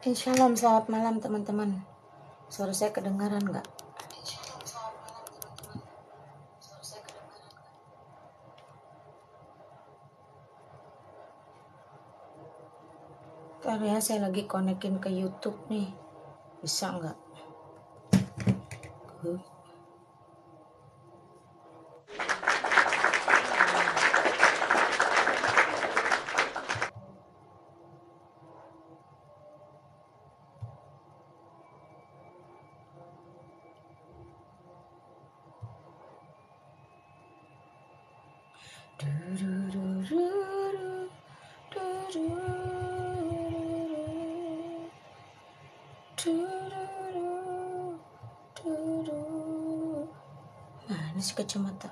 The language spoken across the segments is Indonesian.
Shalom, selamat malam teman-teman. Suara saya kedengaran nggak? Ntar ya, saya lagi konekin ke YouTube nih. Bisa nggak? Mana sih kacamata?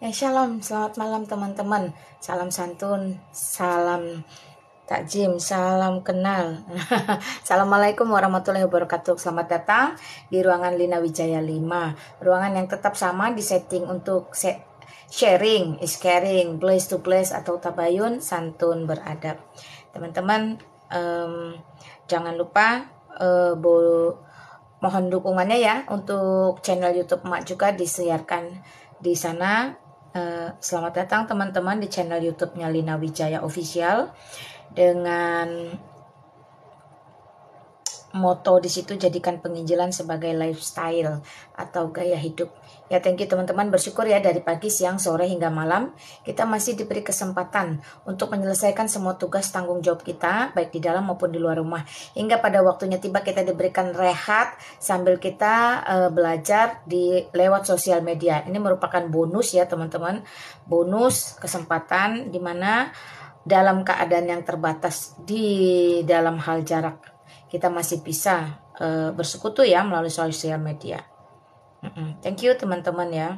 Shalom, selamat malam teman-teman. Salam santun, salam takjim, salam kenal. Assalamualaikum warahmatullahi wabarakatuh. Selamat datang di ruangan Lina Wijaya 5. Ruangan yang tetap sama disetting untuk sharing, is caring, place to place atau tabayun, santun beradab. Teman-teman, jangan lupa mohon dukungannya ya untuk channel YouTube Emak juga disiarkan di sana. Selamat datang teman-teman di channel YouTube-nya Lina Wijaya Official dengan moto di situ, jadikan penginjilan sebagai lifestyle atau gaya hidup. Ya, thank you teman-teman, bersyukur ya dari pagi, siang, sore hingga malam kita masih diberi kesempatan untuk menyelesaikan semua tugas tanggung jawab kita baik di dalam maupun di luar rumah. Hingga pada waktunya tiba kita diberikan rehat sambil kita belajar di lewat sosial media. Ini merupakan bonus ya teman-teman, bonus kesempatan di mana dalam keadaan yang terbatas di dalam hal jarak kita masih bisa bersekutu ya melalui sosial media. Thank you teman-teman ya.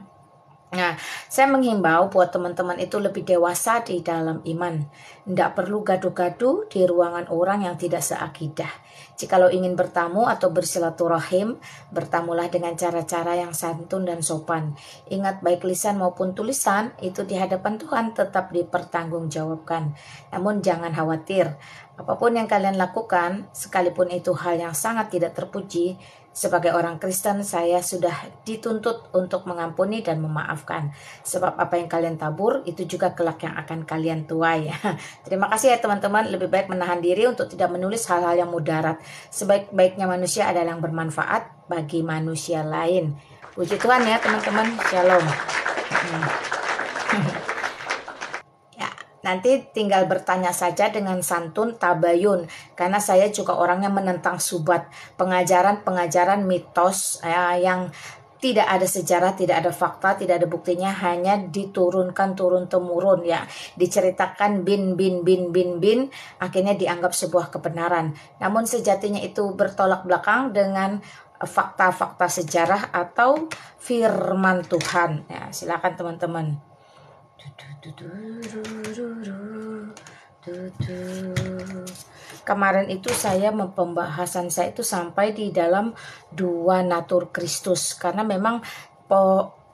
Nah, saya menghimbau buat teman-teman itu lebih dewasa di dalam iman. Tidak perlu gaduh-gaduh di ruangan orang yang tidak seakidah. Jikalau ingin bertamu atau bersilaturahim, bertamulah dengan cara-cara yang santun dan sopan. Ingat, baik lisan maupun tulisan itu di hadapan Tuhan tetap dipertanggungjawabkan. Namun jangan khawatir, apapun yang kalian lakukan, sekalipun itu hal yang sangat tidak terpuji, sebagai orang Kristen saya sudah dituntut untuk mengampuni dan memaafkan. Sebab apa yang kalian tabur itu juga kelak yang akan kalian tuai. Terima kasih ya teman-teman. Lebih baik menahan diri untuk tidak menulis hal-hal yang mudarat. Sebaik-baiknya manusia adalah yang bermanfaat bagi manusia lain. Puji Tuhan ya teman-teman. Shalom. Nanti tinggal bertanya saja dengan santun tabayun, karena saya juga orangnya menentang subat, pengajaran-pengajaran mitos yang tidak ada sejarah, tidak ada fakta, tidak ada buktinya, hanya diturunkan turun-temurun ya, diceritakan bin, akhirnya dianggap sebuah kebenaran. Namun sejatinya itu bertolak belakang dengan fakta-fakta sejarah atau firman Tuhan. Ya, silakan teman-teman. Kemarin itu pembahasan saya itu sampai di dalam dua natur Kristus, karena memang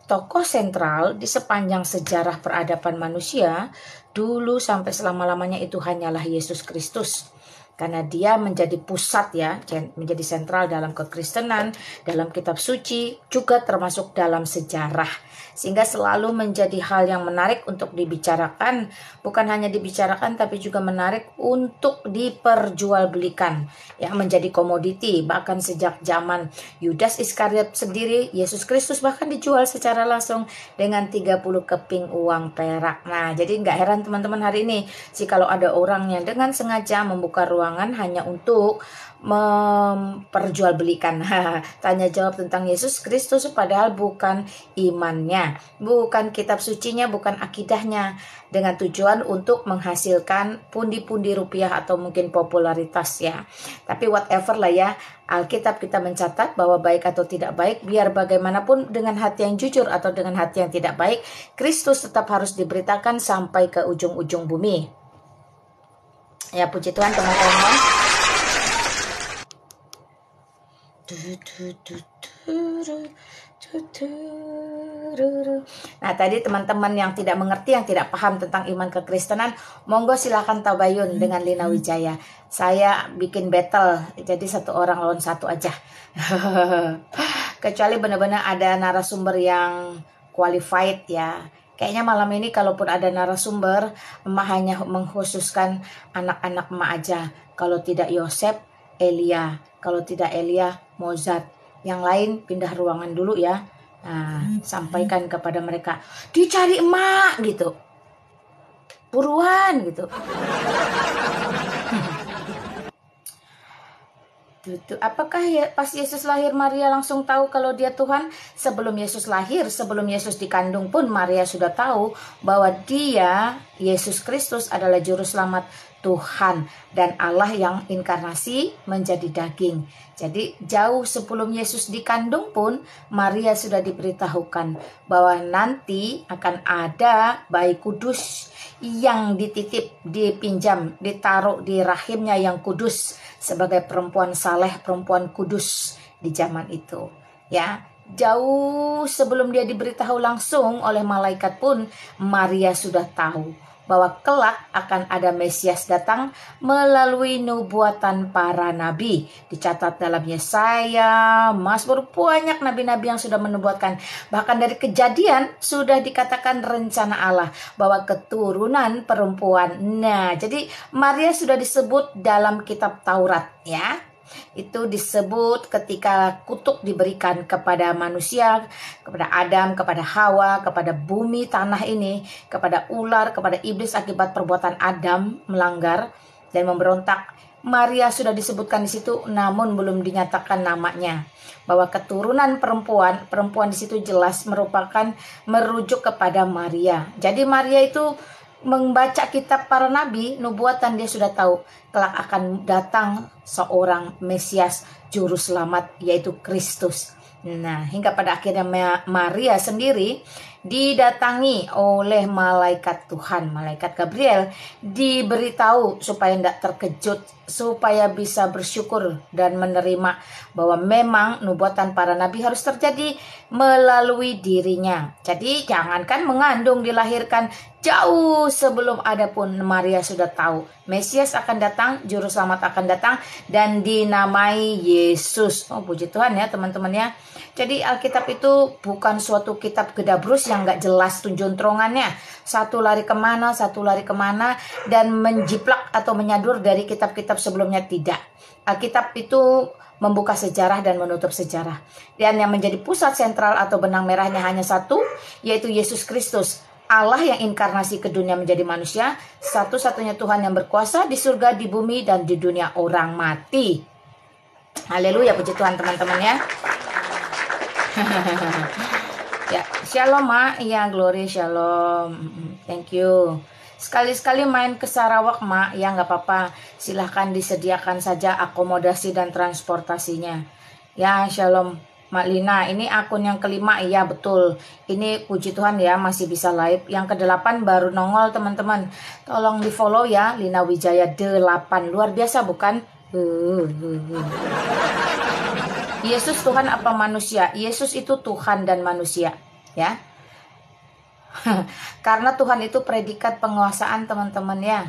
tokoh sentral di sepanjang sejarah peradaban manusia dulu sampai selama-lamanya itu hanyalah Yesus Kristus. Karena dia menjadi pusat ya, menjadi sentral dalam kekristenan, dalam kitab suci, juga termasuk dalam sejarah. Sehingga selalu menjadi hal yang menarik untuk dibicarakan. Bukan hanya dibicarakan, tapi juga menarik untuk diperjualbelikan. Ya, menjadi komoditi. Bahkan sejak zaman Yudas Iskariot sendiri, Yesus Kristus bahkan dijual secara langsung dengan 30 keping uang perak. Nah, jadi nggak heran teman-teman hari ini, jikalau ada orang yang dengan sengaja membuka ruang ruangan hanya untuk memperjualbelikan tanya jawab tentang Yesus Kristus, padahal bukan imannya, bukan kitab sucinya, bukan akidahnya, dengan tujuan untuk menghasilkan pundi-pundi rupiah atau mungkin popularitas ya. Tapi whatever lah ya, Alkitab kita mencatat bahwa baik atau tidak baik, biar bagaimanapun dengan hati yang jujur atau dengan hati yang tidak baik, Kristus tetap harus diberitakan sampai ke ujung-ujung bumi. Ya, puji Tuhan teman-teman. Nah, tadi teman-teman yang tidak mengerti, yang tidak paham tentang iman kekristenan, monggo silahkan tabayun dengan Lina Wijaya. Saya bikin battle, jadi 1 orang lawan 1 aja. Kecuali benar-benar ada narasumber yang qualified ya. Kayaknya malam ini kalaupun ada narasumber, emak hanya mengkhususkan anak-anak emak aja. Kalau tidak Yosef, Elia. Kalau tidak Elia, Mozart. Yang lain pindah ruangan dulu ya. Nah, sampaikan kepada mereka, dicari emak gitu. Buruan gitu. Apakah pas Yesus lahir Maria langsung tahu kalau dia Tuhan? Sebelum Yesus lahir, sebelum Yesus dikandung pun Maria sudah tahu bahwa dia, Yesus Kristus, adalah juru selamat Tuhan dan Allah yang inkarnasi menjadi daging. Jadi jauh sebelum Yesus dikandung pun Maria sudah diberitahukan bahwa nanti akan ada bayi kudus yang dititip, dipinjam, ditaruh di rahimnya yang kudus sebagai perempuan saleh, perempuan kudus di zaman itu. Ya, jauh sebelum dia diberitahu langsung oleh malaikat pun Maria sudah tahu bahwa kelak akan ada Mesias datang melalui nubuatan para nabi. Dicatat dalam Yesaya, Mazmur, banyak nabi-nabi yang sudah menubuatkan. Bahkan dari Kejadian sudah dikatakan rencana Allah bahwa keturunan perempuan. Nah, jadi Maria sudah disebut dalam kitab Taurat ya. Itu disebut ketika kutuk diberikan kepada manusia, kepada Adam, kepada Hawa, kepada bumi tanah ini, kepada ular, kepada iblis akibat perbuatan Adam melanggar dan memberontak. Maria sudah disebutkan di situ, namun belum dinyatakan namanya. Bahwa keturunan perempuan di situ jelas merujuk kepada Maria. Jadi Maria itu membaca kitab para nabi, nubuatan, dia sudah tahu kelak akan datang seorang Mesias juru selamat, yaitu Kristus. Nah, hingga pada akhirnya Maria sendiri didatangi oleh malaikat Tuhan, malaikat Gabriel, diberitahu supaya tidak terkejut, supaya bisa bersyukur dan menerima bahwa memang nubuatan para nabi harus terjadi melalui dirinya. Jadi jangankan mengandung, dilahirkan, jauh sebelum ada pun Maria sudah tahu Mesias akan datang, juru selamat akan datang, dan dinamai Yesus. Oh, puji Tuhan ya teman-teman ya. Jadi Alkitab itu bukan suatu kitab gedabrus yang nggak jelas tunjuntrungannya. Satu lari kemana, dan menjiplak atau menyadur dari kitab-kitab sebelumnya, tidak. Alkitab itu membuka sejarah dan menutup sejarah. Dan yang menjadi pusat sentral atau benang merahnya hanya satu, yaitu Yesus Kristus. Allah yang inkarnasi ke dunia menjadi manusia, satu-satunya Tuhan yang berkuasa di surga, di bumi, dan di dunia orang mati. Haleluya, puji Tuhan teman-teman ya. Ya, shalom Mak. Ya, glory, shalom. Thank you. Sekali-sekali main ke Sarawak Mak, ya nggak apa-apa. Silahkan disediakan saja akomodasi dan transportasinya. Ya, shalom Mak Lina. Ini akun yang kelima, iya betul. Ini puji Tuhan ya masih bisa live. Yang ke-8 baru nongol teman-teman. Tolong di follow ya, Lina Wijaya 8. Luar biasa bukan? Yesus Tuhan apa manusia? Yesus itu Tuhan dan manusia, ya. Karena Tuhan itu predikat penguasaan teman-teman ya.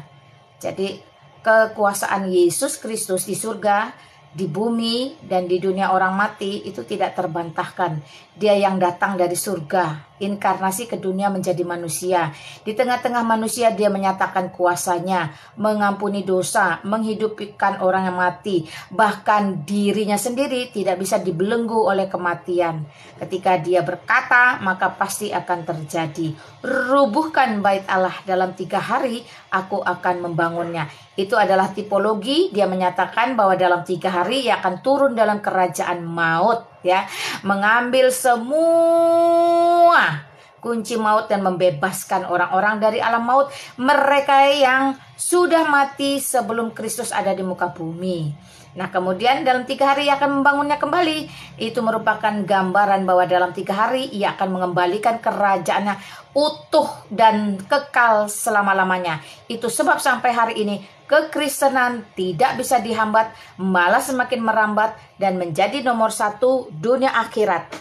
Jadi kekuasaan Yesus Kristus di surga, di bumi, dan di dunia orang mati itu tidak terbantahkan. Dia yang datang dari surga, inkarnasi ke dunia menjadi manusia. Di tengah-tengah manusia dia menyatakan kuasanya, mengampuni dosa, menghidupkan orang yang mati. Bahkan dirinya sendiri tidak bisa dibelenggu oleh kematian. Ketika dia berkata, maka pasti akan terjadi. Rubuhkan bait Allah dalam 3 hari, aku akan membangunnya. Itu adalah tipologi. Dia menyatakan bahwa dalam 3 hari ia akan turun dalam kerajaan maut, ya, mengambil semua kunci maut dan membebaskan orang-orang dari alam maut, mereka yang sudah mati sebelum Kristus ada di muka bumi. Nah, kemudian dalam 3 hari ia akan membangunnya kembali. Itu merupakan gambaran bahwa dalam 3 hari ia akan mengembalikan kerajaannya utuh dan kekal selama-lamanya. Itu sebab sampai hari ini kekristenan tidak bisa dihambat, malah semakin merambat dan menjadi nomor 1 dunia akhirat.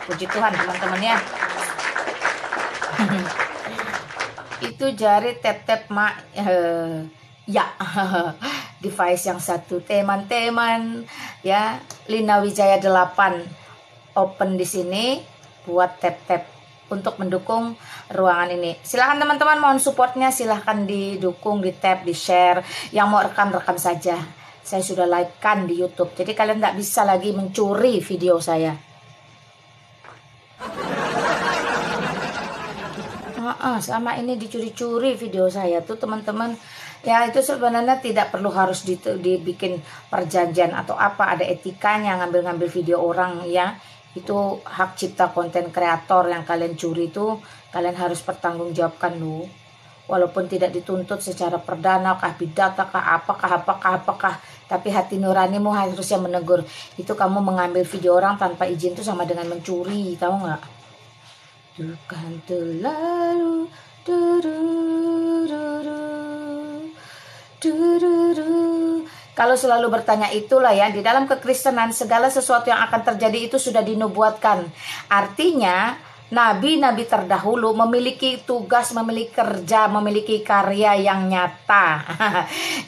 Puji Tuhan teman-teman ya. Itu jari tap-tap ya. Device yang satu, teman-teman ya, Lina Wijaya 8 open di sini buat tap-tap untuk mendukung ruangan ini. Silahkan teman-teman, mohon supportnya, silahkan didukung, di tap, di share. Yang mau rekam saja. Saya sudah like-kan di YouTube, jadi kalian nggak bisa lagi mencuri video saya. Selama ini dicuri-curi video saya tuh teman-teman. Ya, itu sebenarnya tidak perlu harus dibikin perjanjian atau apa, ada etikanya ngambil-ngambil video orang ya. Itu hak cipta konten kreator yang kalian curi itu kalian harus pertanggungjawabkan loh. Walaupun tidak dituntut secara perdana kah, pidata kah, apakah, tapi hati nuranimu harusnya menegur. Itu kamu mengambil video orang tanpa izin itu sama dengan mencuri, tahu nggak? Tuhan terlalu kalau selalu bertanya itulah ya, di dalam kekristenan segala sesuatu yang akan terjadi itu sudah dinubuatkan. Artinya nabi-nabi terdahulu memiliki tugas, memiliki kerja, memiliki karya yang nyata.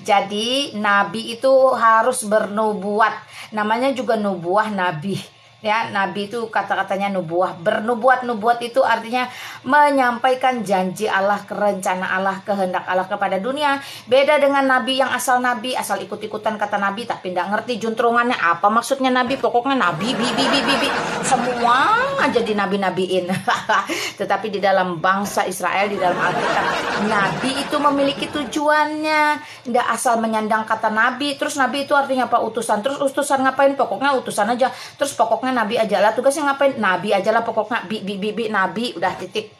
Jadi nabi itu harus bernubuat. Namanya juga nubuah nabi. Ya, nabi itu kata-katanya nubuah. Bernubuat itu artinya menyampaikan janji Allah, rencana Allah, kehendak Allah kepada dunia. Beda dengan nabi yang asal ikut-ikutan kata nabi tapi tidak ngerti juntrungannya apa maksudnya nabi. Pokoknya nabi, bibi. Semua aja dinabi-nabiin. Tetapi di dalam bangsa Israel, di dalam Alkitab, nabi itu memiliki tujuannya. Tidak asal menyandang kata nabi. Terus nabi itu artinya apa? Utusan. Terus utusan ngapain? Pokoknya utusan aja. Terus pokoknya nabi aja lah, tugasnya ngapain? Nabi aja lah pokoknya, nabi, udah titik.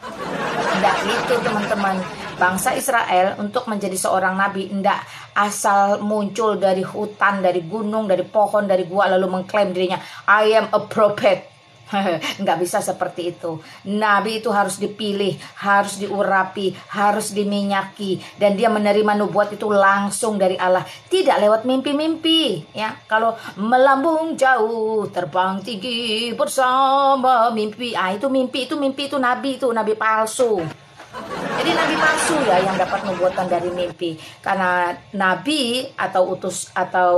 Enggak gitu teman-teman. Bangsa Israel untuk menjadi seorang nabi enggak asal muncul dari hutan, dari gunung, dari pohon, dari gua lalu mengklaim dirinya I am a prophet. Nggak bisa seperti itu. Nabi itu harus dipilih, harus diurapi, harus diminyaki, dan dia menerima nubuat itu langsung dari Allah, tidak lewat mimpi-mimpi ya. Kalau melambung jauh, terbang tinggi bersama mimpi, itu mimpi itu nabi palsu. Jadi nabi palsu ya yang dapat nubuatan dari mimpi. Karena nabi atau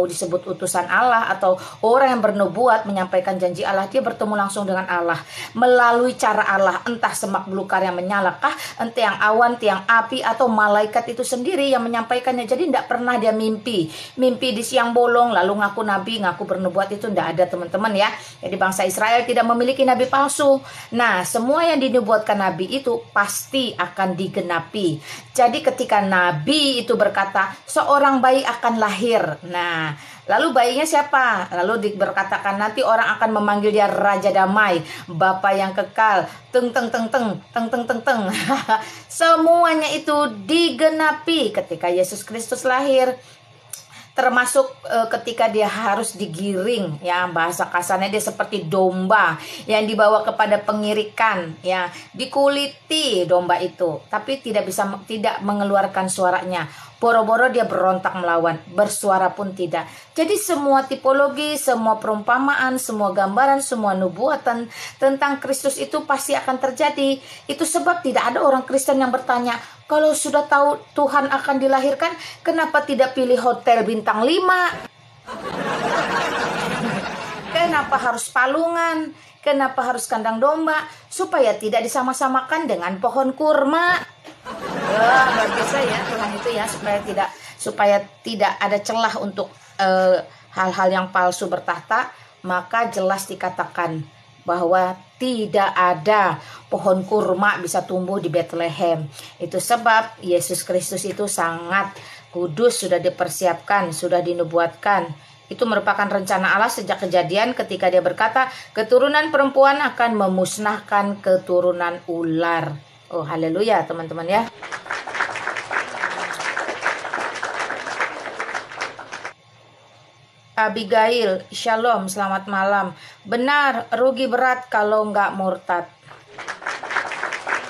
disebut utusan Allah atau orang yang bernubuat menyampaikan janji Allah, dia bertemu langsung dengan Allah melalui cara Allah, entah semak belukar yang menyalakah, entah yang awan, tiang api, atau malaikat itu sendiri yang menyampaikannya. Jadi tidak pernah dia mimpi di siang bolong lalu ngaku nabi, ngaku bernubuat, itu tidak ada teman-teman ya. Jadi bangsa Israel tidak memiliki nabi palsu. Nah, semua yang dinubuatkan nabi itu pasti akan digenapi. Jadi ketika nabi itu berkata seorang bayi akan lahir, nah lalu bayinya siapa? Lalu berkatakan nanti orang akan memanggil dia Raja Damai, Bapa yang kekal, semuanya itu digenapi ketika Yesus Kristus lahir. Termasuk ketika dia harus digiring ya, bahasa kasarnya dia seperti domba yang dibawa kepada pengirikan ya, dikuliti domba itu tapi tidak mengeluarkan suaranya. Boro-boro dia berontak melawan, bersuara pun tidak. Jadi semua tipologi, semua perumpamaan, semua gambaran, semua nubuatan tentang Kristus itu pasti akan terjadi. Itu sebab tidak ada orang Kristen yang bertanya, kalau sudah tahu Tuhan akan dilahirkan, kenapa tidak pilih hotel bintang 5? Kenapa harus palungan? Kenapa harus kandang domba? Supaya tidak disama-samakan dengan pohon kurma. Luar biasa ya Tuhan itu ya, supaya tidak ada celah untuk hal-hal yang palsu bertahta. Maka jelas dikatakan bahwa tidak ada pohon kurma bisa tumbuh di Bethlehem. Itu sebab Yesus Kristus itu sangat kudus, sudah dipersiapkan, sudah dinubuatkan. Itu merupakan rencana Allah sejak Kejadian ketika dia berkata, keturunan perempuan akan memusnahkan keturunan ular. Oh, haleluya teman-teman ya. Abigail, shalom, selamat malam. Benar, rugi berat kalau nggak murtad.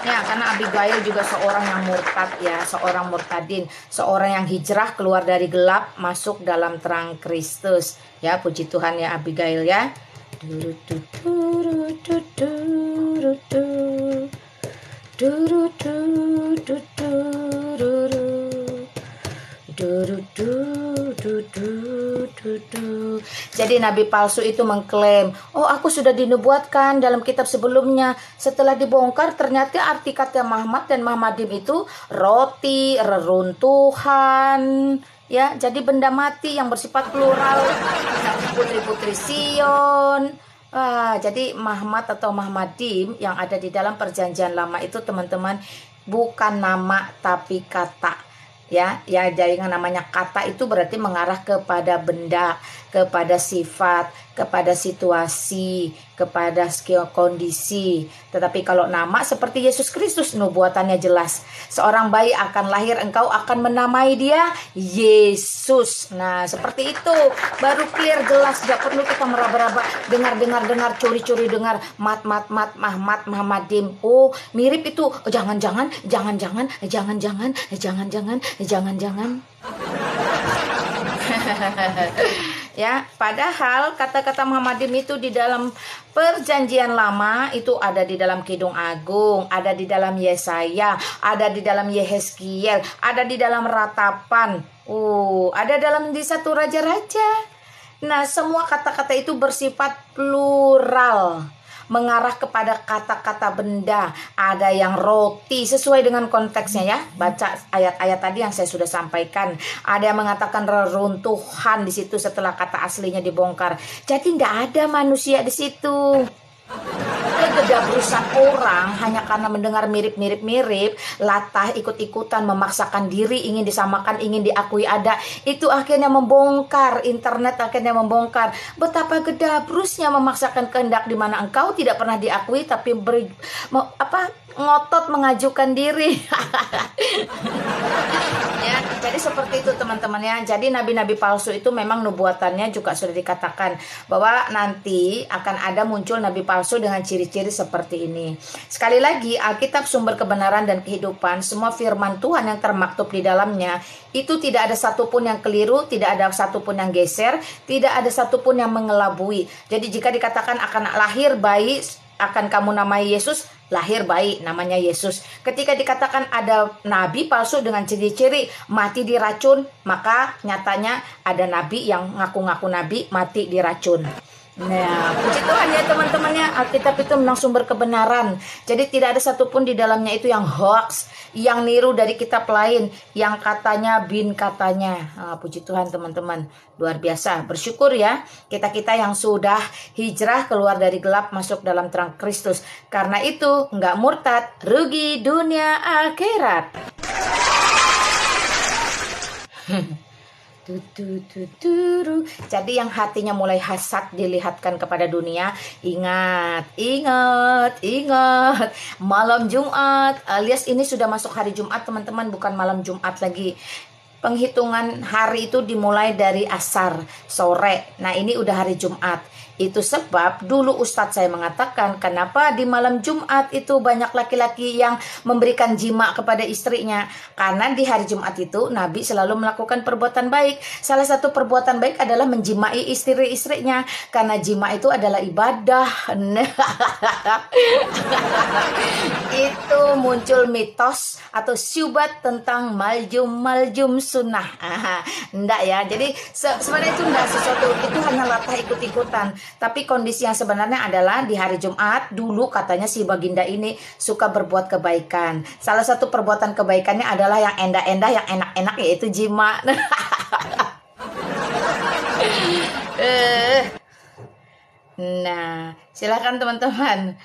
Ya, karena Abigail juga seorang yang murtad ya, seorang murtadin, seorang yang hijrah keluar dari gelap masuk dalam terang Kristus. Ya, puji Tuhan ya Abigail ya. Jadi nabi palsu itu mengklaim, oh aku sudah dinubuatkan dalam kitab sebelumnya. Setelah dibongkar ternyata arti kata Muhammad dan Muhammadim itu roti, reruntuhan, ya, jadi benda mati yang bersifat plural, putri-putri Sion. Jadi Muhammad atau Muhammadim yang ada di dalam perjanjian lama itu teman-teman bukan nama tapi kata. Ya, jadi namanya kata itu berarti mengarah kepada benda, kepada sifat, kepada situasi, kepada kondisi. Tetapi kalau nama seperti Yesus Kristus, nubuatannya jelas. Seorang bayi akan lahir, engkau akan menamai dia Yesus. Nah, seperti itu. Baru clear, jelas. Gak perlu kita meraba-raba, dengar, curi-curi dengar, Muhammadim. Oh, mirip itu. Jangan-jangan. Ya, padahal kata-kata Muhammadim itu di dalam perjanjian lama itu ada di dalam Kidung Agung, ada di dalam Yesaya, ada di dalam Yehezkiel, ada di dalam Ratapan, ada di satu raja-raja. Nah, semua kata-kata itu bersifat plural, mengarah kepada kata-kata benda. Ada yang roti sesuai dengan konteksnya ya. Baca ayat-ayat tadi yang saya sudah sampaikan. Ada yang mengatakan reruntuhan di situ setelah kata aslinya dibongkar. Jadi tidak ada manusia di situ. Kegedabrusan orang hanya karena mendengar mirip-mirip, latah ikut-ikutan, memaksakan diri, ingin disamakan, ingin diakui ada. Itu akhirnya membongkar, internet akhirnya membongkar betapa gedabrusnya memaksakan kehendak di mana engkau tidak pernah diakui tapi ngotot mengajukan diri. Ya, jadi seperti itu teman-teman ya. Jadi nabi-nabi palsu itu memang nubuatannya juga sudah dikatakan bahwa nanti akan ada muncul nabi palsu dengan ciri-ciri seperti ini. Sekali lagi, Alkitab sumber kebenaran dan kehidupan, semua firman Tuhan yang termaktub di dalamnya itu tidak ada satupun yang keliru, tidak ada satupun yang geser, tidak ada satupun yang mengelabui. Jadi jika dikatakan akan lahir bayi, akan kamu namai Yesus, lahir bayi namanya Yesus. Ketika dikatakan ada nabi palsu dengan ciri-ciri mati diracun, maka nyatanya ada nabi yang ngaku-ngaku nabi mati diracun. Nah, puji Tuhan ya teman-temannya, Alkitab itu memang sumber kebenaran. Jadi tidak ada satupun di dalamnya itu yang hoax, yang niru dari kitab lain, yang katanya bin katanya. Puji Tuhan teman-teman, luar biasa. Bersyukur ya kita-kita yang sudah hijrah keluar dari gelap masuk dalam terang Kristus. Karena itu nggak murtad, rugi dunia akhirat. Jadi yang hatinya mulai hasad dilihatkan kepada dunia, ingat malam Jumat, alias ini sudah masuk hari Jumat teman-teman, bukan malam Jumat lagi. Penghitungan hari itu dimulai dari asar sore. Nah, ini udah hari Jumat. Itu sebab dulu Ustadz saya mengatakan kenapa di malam Jumat itu banyak laki-laki yang memberikan jima kepada istrinya. Karena di hari Jumat itu Nabi selalu melakukan perbuatan baik. Salah satu perbuatan baik adalah menjimai istri-istrinya. Karena jima itu adalah ibadah. Itu muncul mitos atau syubhat tentang maljum sunnah. Enggak ya. Jadi sebenarnya itu enggak sesuatu, itu hanya latah ikut-ikutan. Tapi kondisi yang sebenarnya adalah di hari Jumat dulu katanya si Baginda ini suka berbuat kebaikan. Salah satu perbuatan kebaikannya adalah yang endah-endah, yang enak-enak, yaitu jima. Nah, silakan teman-teman.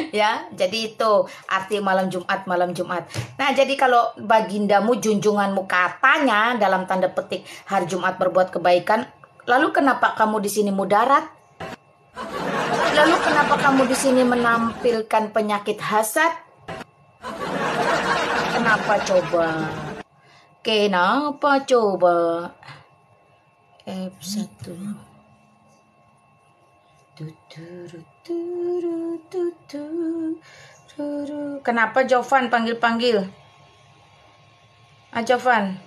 Ya, jadi itu arti malam Jumat, malam Jumat. Nah, jadi kalau bagindamu, junjunganmu katanya dalam tanda petik hari Jumat berbuat kebaikan, lalu kenapa kamu di sini mudarat? Lalu kenapa kamu di sini menampilkan penyakit hasad? Kenapa coba? Kenapa coba? F1. Kenapa Jovan panggil-panggil? Ah, Jovan.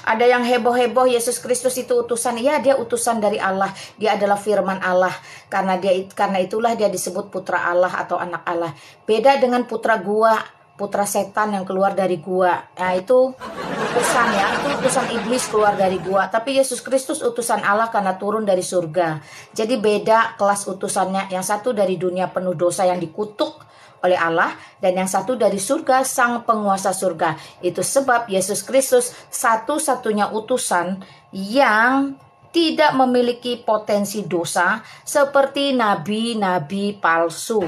Ada yang heboh-heboh Yesus Kristus itu utusan. Ya, dia utusan dari Allah. Dia adalah firman Allah. Karena itulah dia disebut putra Allah atau anak Allah. Beda dengan putra gua, putra setan yang keluar dari gua. Nah, itu utusan ya. Itu utusan iblis keluar dari gua. Tapi Yesus Kristus utusan Allah karena turun dari surga. Jadi beda kelas utusannya. Yang satu dari dunia penuh dosa yang dikutuk oleh Allah, dan yang satu dari surga, sang penguasa surga. Itu sebab Yesus Kristus satu-satunya utusan yang tidak memiliki potensi dosa seperti nabi-nabi palsu.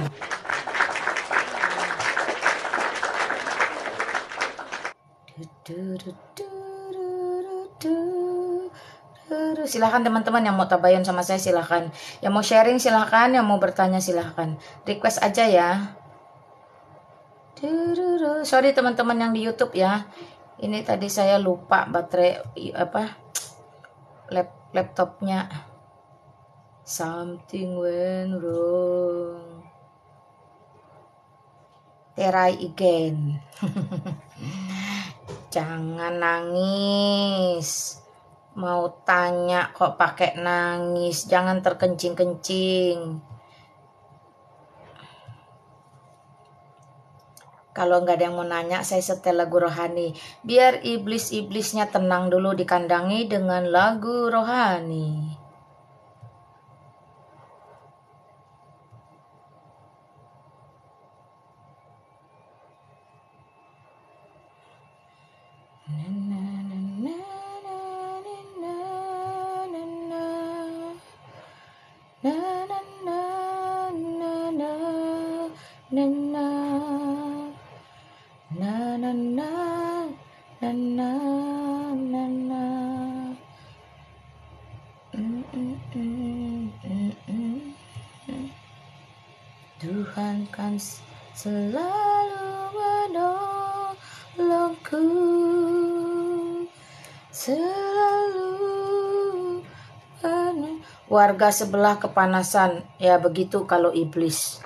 Silahkan teman-teman yang mau tabayun sama saya, silahkan. Yang mau sharing silahkan, yang mau bertanya silahkan. Request aja ya. Sorry teman-teman yang di YouTube ya. Ini tadi saya lupa baterai laptopnya. Something went wrong. Try again. Jangan nangis. Mau tanya kok pakai nangis. Jangan terkencing-kencing. Kalau nggak ada yang mau nanya, saya setel lagu rohani. Biar iblis-iblisnya tenang dulu, dikandangi dengan lagu rohani. Tuhan kan selalu menolongku, selalu warga sebelah kepanasan. Ya begitu kalau iblis.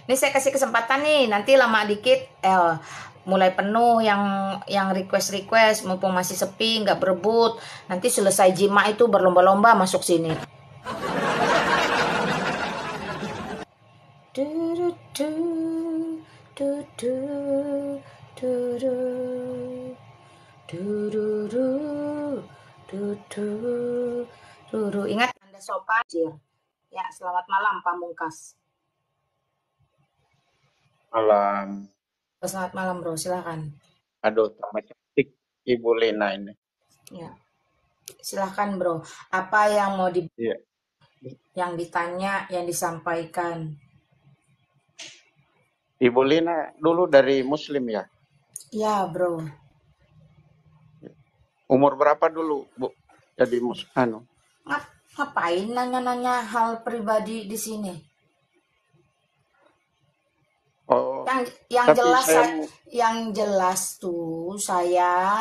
Ini saya kasih kesempatan nih, nanti lama dikit mulai penuh yang request mumpung masih sepi, nggak berebut. Nanti selesai jima itu berlomba-lomba masuk sini. Ingat Anda sopan. Ya, selamat malam Pamungkas. Malam. Selamat malam bro, silakan. Aduh, tambah cantik Ibu Lena ini. Ya, silakan bro. Apa yang mau yang ditanya, yang disampaikan? Ibu Lena dulu dari Muslim ya? Ya bro. Umur berapa dulu Bu jadi Muslim? Ngapain nanya-nanya hal pribadi di sini? Oh, yang jelas tuh saya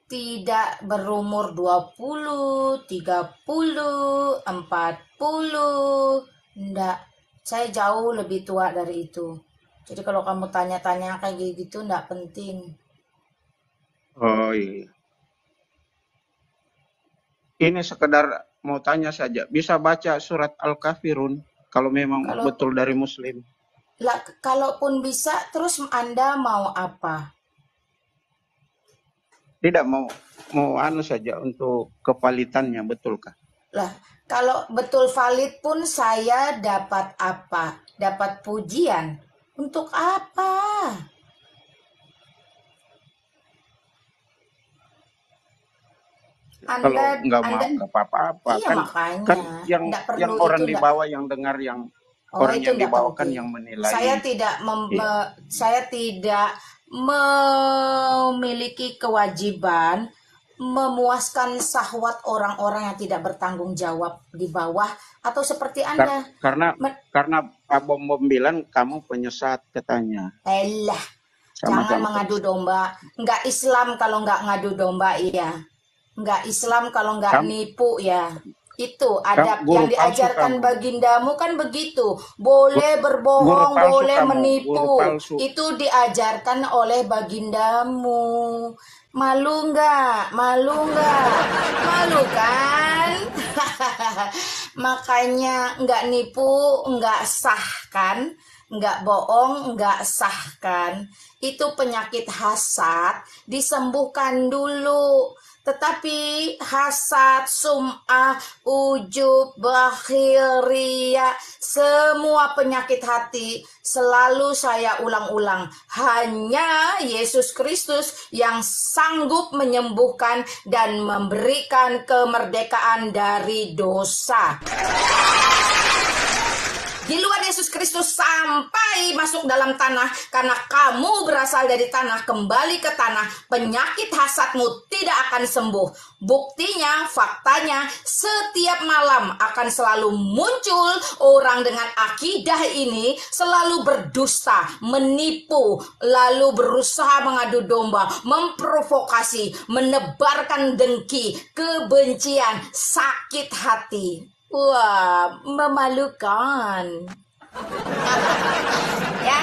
tidak berumur 20, 30, 40. Enggak, saya jauh lebih tua dari itu. Jadi kalau kamu tanya-tanya kayak gitu enggak penting. Oh iya. Ini sekedar mau tanya saja, bisa baca surat Al-Kafirun kalau memang Kalau betul dari Muslim? lah, kalaupun bisa, terus Anda mau apa? Tidak mau mau anu saja untuk kevalitannya, betulkah? Lah, kalau betul valid pun saya dapat apa? Dapat pujian. Untuk apa? Kalau nggak mau Anda, nggak apa-apa iya kan, kan makanya, yang nggak yang perlu orang itu, di nggak. bawah yang dengar, yang Oh, orang itu yang di enggak bawah kan penting. yang menilai. Saya tidak Iya. memiliki kewajiban memuaskan syahwat orang-orang yang tidak bertanggung jawab di bawah atau seperti Anda. Karena Men- karena Pak Bom Bom bilang kamu penyesat katanya, Elah, jangan sama-sama mengadu penyesat. domba. Enggak Islam kalau enggak ngadu domba, iya. Enggak Islam kalau enggak Kamu, nipu, ya. Itu kamu adab yang guru palsu diajarkan kamu. bagindamu kan begitu. Boleh Guru berbohong, palsu boleh kamu, guru menipu. palsu. Itu diajarkan oleh bagindamu. Malu enggak? Malu enggak? Malu kan? Makanya enggak nipu, enggak sah kan? Enggak bohong, enggak sah kan? Itu penyakit hasad disembuhkan dulu. Tetapi hasad, sum'ah, ujub, bakhil, riya, semua penyakit hati selalu saya ulang-ulang. Hanya Yesus Kristus yang sanggup menyembuhkan dan memberikan kemerdekaan dari dosa. Di luar Yesus Kristus sampai masuk dalam tanah, karena kamu berasal dari tanah, kembali ke tanah, penyakit hasadmu tidak akan sembuh. Buktinya, faktanya, setiap malam akan selalu muncul orang dengan akidah ini, selalu berdusta, menipu, lalu berusaha mengadu domba, memprovokasi, menebarkan dengki, kebencian, sakit hati. Wah, memalukan. Ya.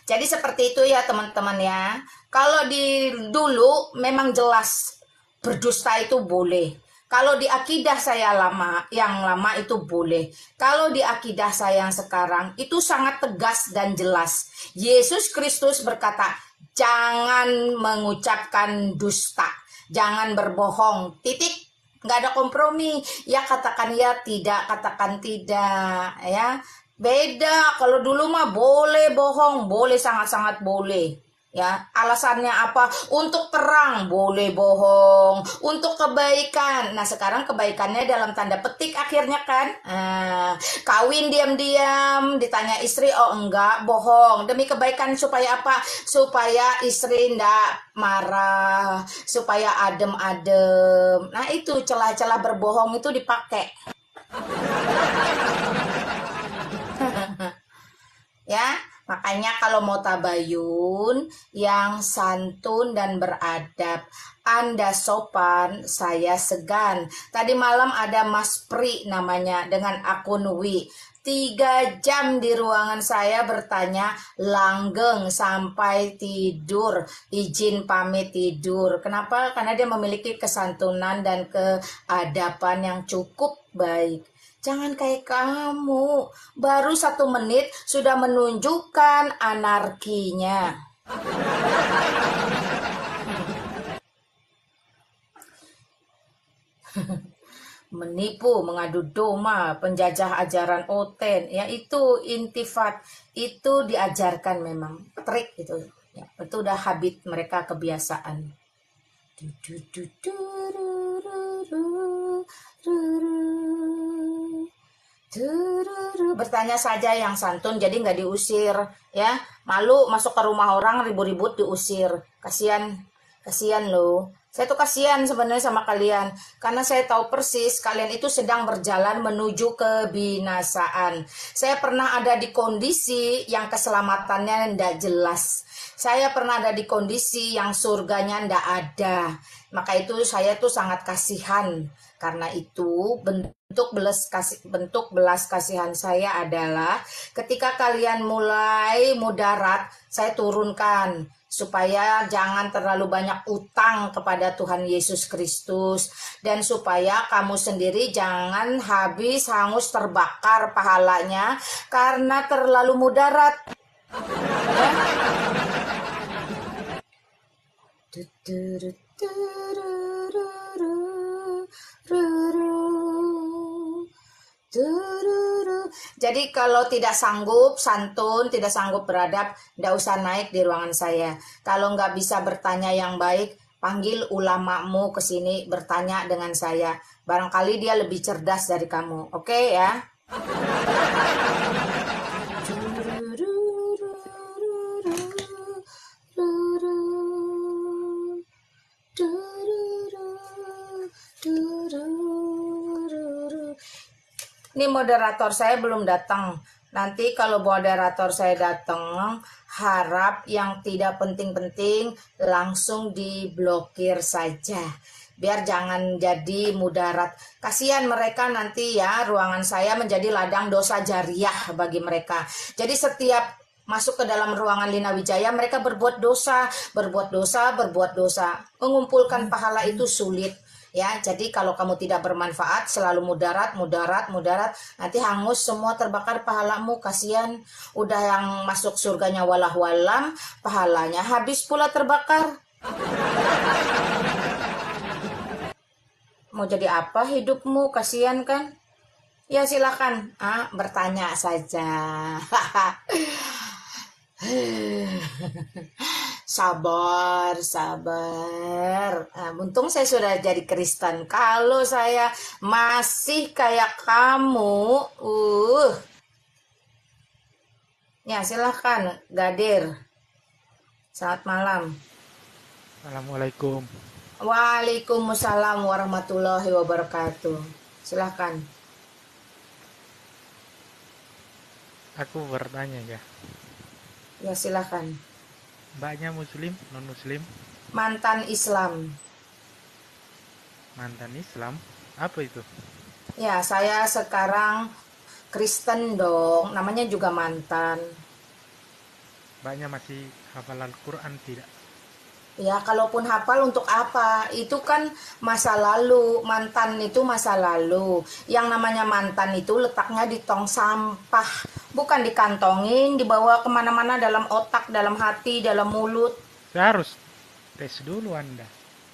Jadi seperti itu ya teman-teman ya. Kalau di dulu memang jelas berdusta itu boleh. Kalau di akidah saya yang lama itu boleh. Kalau di akidah saya yang sekarang itu sangat tegas dan jelas. Yesus Kristus berkata, jangan mengucapkan dusta, jangan berbohong. Titik. Nggak ada kompromi, ya katakan ya, tidak katakan tidak, ya beda. Kalau dulu mah boleh bohong, boleh, sangat-sangat boleh, ya. Alasannya apa? Untuk terang boleh bohong, untuk kebaikan. Nah sekarang kebaikannya dalam tanda petik akhirnya kan, kawin diam-diam, ditanya istri, oh enggak, bohong demi kebaikan. Supaya apa? Supaya istri enggak marah, supaya adem-adem. Nah itu celah-celah berbohong itu dipakai. Ya, makanya kalau mau tabayun yang santun dan beradab, Anda sopan, saya segan. Tadi malam ada Mas Pri namanya dengan akun Wi. 3 jam di ruangan saya bertanya langgeng sampai tidur, izin pamit tidur. Kenapa? Karena dia memiliki kesantunan dan keadaban yang cukup baik. Jangan kayak kamu, baru 1 menit sudah menunjukkan anarkinya. Menipu, mengadu domba, penjajah ajaran oten, ya itu intifat, itu diajarkan memang, trik itu, ya, itu udah habit mereka, kebiasaan. Bertanya saja yang santun, jadi nggak diusir, ya. Malu masuk ke rumah orang ribut-ribut diusir, kasihan loh. Saya tuh kasihan sebenarnya sama kalian, karena saya tahu persis kalian itu sedang berjalan menuju kebinasaan. Saya pernah ada di kondisi yang keselamatannya tidak jelas. Saya pernah ada di kondisi yang surganya tidak ada. Maka itu saya tuh sangat kasihan. Karena itu bentuk belas kasihan saya adalah ketika kalian mulai mudarat, saya turunkan supaya jangan terlalu banyak utang kepada Tuhan Yesus Kristus, dan supaya kamu sendiri jangan habis hangus terbakar pahalanya karena terlalu mudarat. Ya. Jadi kalau tidak sanggup santun, tidak sanggup beradab, tidak usah naik di ruangan saya. Kalau nggak bisa bertanya yang baik, panggil ulamamu ke sini bertanya dengan saya. Barangkali dia lebih cerdas dari kamu. Oke ya? Ini moderator saya belum datang. Nanti kalau moderator saya datang, harap yang tidak penting-penting langsung diblokir saja. Biar jangan jadi mudarat. Kasihan mereka nanti ya, ruangan saya menjadi ladang dosa jariah bagi mereka. Jadi setiap masuk ke dalam ruangan Lina Wijaya, mereka berbuat dosa, berbuat dosa, berbuat dosa. Mengumpulkan pahala itu sulit. Ya, jadi kalau kamu tidak bermanfaat, selalu mudarat, nanti hangus semua terbakar pahalamu, kasihan. Udah yang masuk surganya walah-walam, pahalanya habis pula terbakar. Mau jadi apa hidupmu, kasihan kan? Ya silakan, bertanya saja. Sabar. Untung saya sudah jadi Kristen. Kalau saya masih kayak kamu, ya silahkan, Gadir. Selamat malam. Assalamualaikum. Waalaikumsalam warahmatullahi wabarakatuh. Silahkan. Aku bertanya ya. Ya silahkan. Mbaknya muslim, non muslim? Mantan Islam. Mantan Islam? Apa itu? Ya, saya sekarang Kristen dong. Namanya juga mantan. Mbaknya masih hafal Al-Quran tidak? Ya, kalaupun hafal untuk apa? Itu kan masa lalu. Mantan itu masa lalu. Yang namanya mantan itu letaknya di tong sampah. Bukan dikantongin, dibawa kemana-mana dalam otak, dalam hati, dalam mulut. Saya harus tes dulu Anda.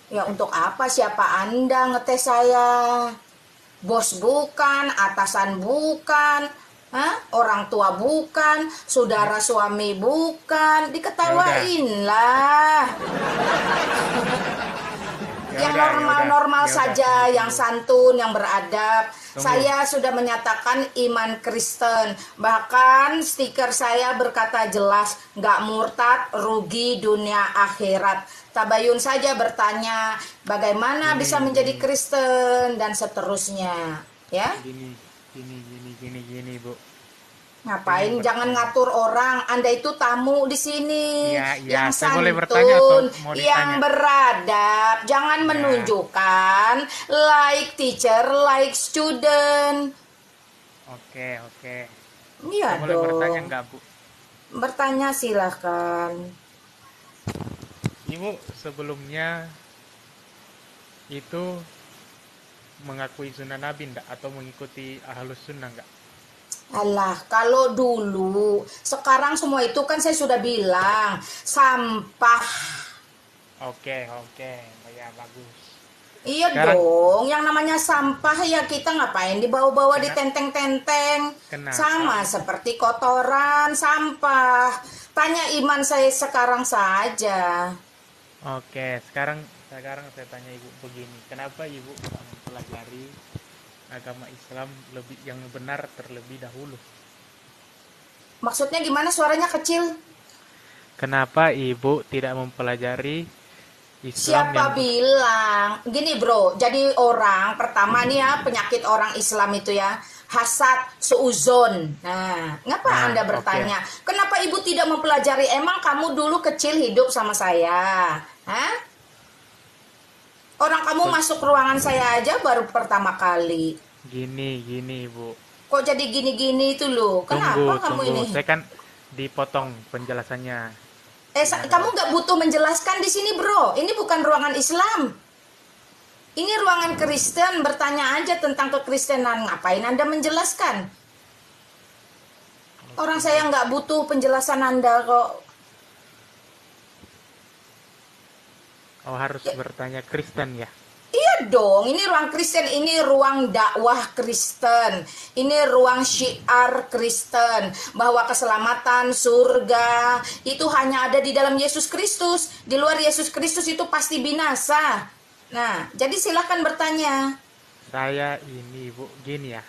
Ya, untuk apa? Siapa Anda ngetes saya? Bos bukan, atasan bukan, orang tua bukan, saudara suami bukan, diketawain lah. Yang normal-normal saja, yang santun, yang beradab. Saya sudah menyatakan iman Kristen. Bahkan stiker saya berkata jelas, nggak murtad, rugi dunia akhirat. Tabayun saja bertanya, bagaimana bisa menjadi Kristen dan seterusnya, ya? Gini, Bu. Ngapain? Jangan ngatur orang. Anda itu tamu di sini. Iya, yang saya boleh santun, bertanya atau mau ditanya? yang beradab. Jangan menunjukkan like teacher, like student. Oke. Iya Saya boleh dong. bertanya nggak, Bu? Bertanya silahkan. Ibu sebelumnya itu mengakui sunnah Nabi enggak? Atau mengikuti ahlus sunnah enggak? Alah, kalau dulu, sekarang semua itu kan saya sudah bilang, sampah. Oke, ya bagus. Iya Sekarang, dong, yang namanya sampah ya kita ngapain dibawa-bawa di tenteng-tenteng. Kenapa? Sama seperti kotoran, sampah. Tanya iman saya sekarang saja. Oke, sekarang saya tanya Ibu begini, kenapa Ibu tidak mempelajari agama Islam lebih yang benar terlebih dahulu? Maksudnya gimana, suaranya kecil? Kenapa Ibu tidak mempelajari Islam Siapa bilang? Gini bro, jadi orang pertama nih ya, penyakit orang Islam itu ya, hasad, suuzon. Nah, ngapa Anda bertanya? Kenapa Ibu tidak mempelajari? Emang kamu dulu kecil hidup sama saya? Hah? Orang kamu masuk ruangan saya aja baru pertama kali. Gini Ibu. Kok jadi gini-gini itu loh? Kenapa kamu ini? Saya kan dipotong penjelasannya. Kamu nggak butuh menjelaskan di sini, bro. Ini bukan ruangan Islam. Ini ruangan Kristen. Bertanya aja tentang kekristenan. Ngapain Anda menjelaskan? Orang saya nggak butuh penjelasan Anda kok. Oh, harus bertanya Kristen ya? Iya dong, ini ruang Kristen, ini ruang dakwah Kristen, ini ruang syiar Kristen, bahwa keselamatan surga itu hanya ada di dalam Yesus Kristus. Di luar Yesus Kristus itu pasti binasa. Nah, jadi silakan bertanya. Saya ini Ibu, gini ya.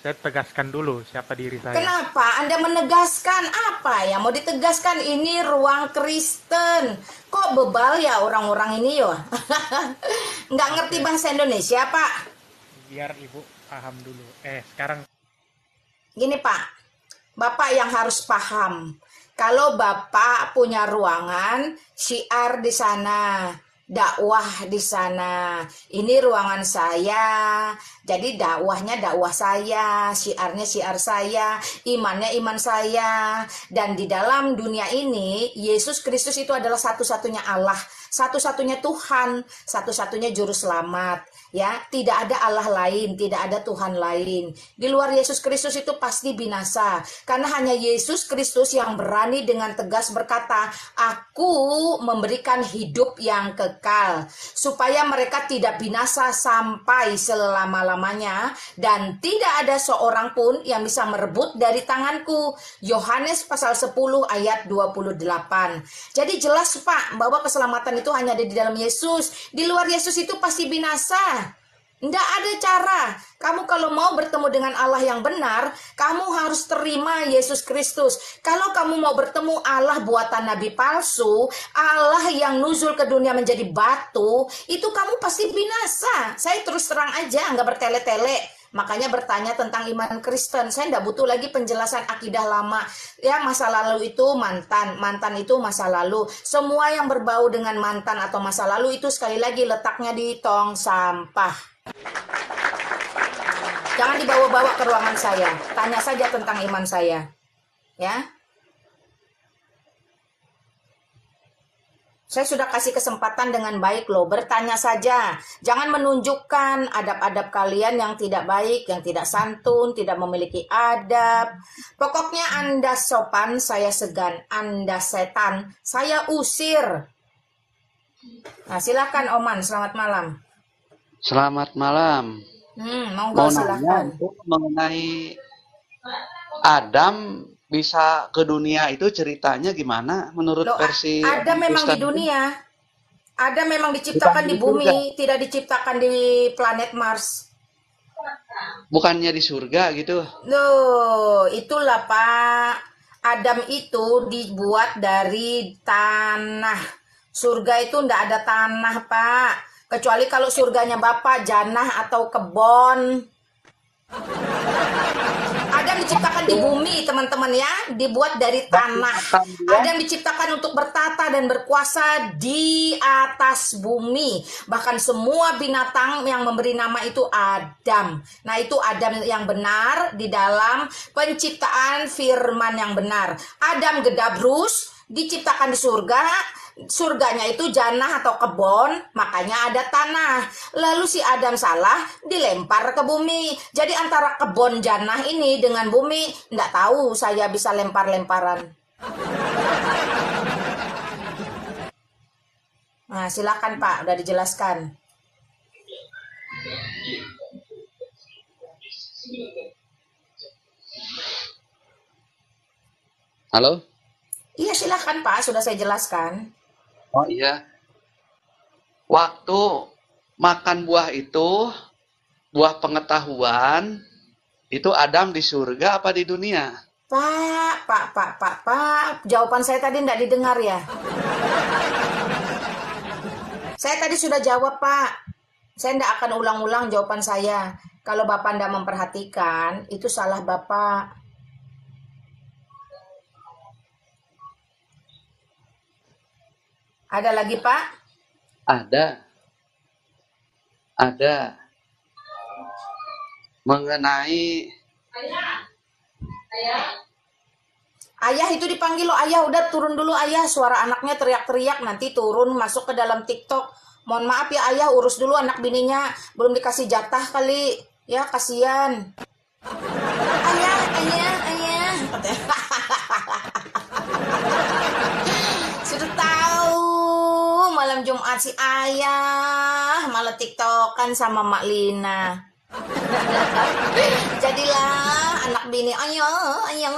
Saya tegaskan dulu siapa diri saya. Kenapa Anda menegaskan apa ya? Mau ditegaskan ini ruang Kristen. Kok bebal ya orang-orang ini yo? Nggak ngerti bahasa Indonesia, Pak. Biar Ibu paham dulu. Sekarang Gini, Pak. Bapak yang harus paham. Kalau Bapak punya ruangan, syiar di sana, dakwah di sana. Ini ruangan saya. Jadi dakwahnya dakwah saya, syiarnya syiar saya, imannya iman saya. Dan di dalam dunia ini, Yesus Kristus itu adalah satu-satunya Allah, satu-satunya Tuhan, satu-satunya juru selamat. Ya, tidak ada Allah lain, tidak ada Tuhan lain. Di luar Yesus Kristus itu pasti binasa. Karena hanya Yesus Kristus yang berani dengan tegas berkata, "Aku memberikan hidup yang kekal, supaya mereka tidak binasa sampai selama-lamanya, dan tidak ada seorang pun yang bisa merebut dari tanganku." Yohanes pasal 10 ayat 28. Jadi jelas, Pak, bahwa keselamatan itu hanya ada di dalam Yesus. Di luar Yesus itu pasti binasa. Tidak ada cara. Kamu kalau mau bertemu dengan Allah yang benar, kamu harus terima Yesus Kristus. Kalau kamu mau bertemu Allah buatan nabi palsu, Allah yang nuzul ke dunia menjadi batu, itu kamu pasti binasa. Saya terus terang aja, nggak bertele-tele. Makanya bertanya tentang iman Kristen. Saya tidak butuh lagi penjelasan akidah lama. Ya, masa lalu itu mantan. Mantan itu masa lalu. Semua yang berbau dengan mantan atau masa lalu itu sekali lagi letaknya di tong sampah. Jangan dibawa-bawa ke ruangan saya. Tanya saja tentang iman saya. Ya. Saya sudah kasih kesempatan dengan baik loh. Bertanya saja. Jangan menunjukkan adab-adab kalian yang tidak baik, yang tidak santun, tidak memiliki adab. Pokoknya Anda sopan, saya segan. Anda setan, saya usir. Nah, silakan Oman, selamat malam. Selamat malam. Monggo Mau silakan. nanya mengenai Adam bisa ke dunia itu ceritanya gimana menurut Loh, versi Adam memang di Kristen? dunia. Adam memang diciptakan di bumi, tidak diciptakan di planet Mars. Bukannya di surga gitu? Loh, itulah Pak. Adam itu dibuat dari tanah. Surga itu ndak ada tanah, Pak. Kecuali kalau surganya Bapak janah atau kebon. Adam diciptakan di bumi, teman-teman ya, dibuat dari tanah. Adam diciptakan untuk bertata dan berkuasa di atas bumi. Bahkan semua binatang yang memberi nama itu Adam. Nah, itu Adam yang benar di dalam penciptaan firman yang benar. Adam Gedabrus diciptakan di surga. Surganya itu janah atau kebon, makanya ada tanah. Lalu si Adam salah, dilempar ke bumi. Jadi antara kebon janah ini dengan bumi, enggak tahu saya bisa lempar-lemparan. Nah, silakan Pak, udah dijelaskan. Halo? Iya, silakan Pak, sudah saya jelaskan. Oh iya. Waktu makan buah itu, buah pengetahuan, itu Adam di surga apa di dunia? Pak. Jawaban saya tadi tidak didengar ya. Saya tadi sudah jawab, Pak. Saya tidak akan ulang-ulang jawaban saya. Kalau Bapak tidak memperhatikan, itu salah Bapak. Ada lagi, Pak? Ada. Mengenai Ayah itu dipanggil lo, ayah udah turun dulu ayah. Suara anaknya teriak-teriak, nanti turun masuk ke dalam TikTok. Mohon maaf ya ayah, urus dulu anak bininya. Belum dikasih jatah kali. Ya, kasihan. Ayah, ayah, ayah. Sudah tahu malam Jumat si ayah malah TikTokan sama Mak Lina. Jadilah anak bini, ayo, ayo.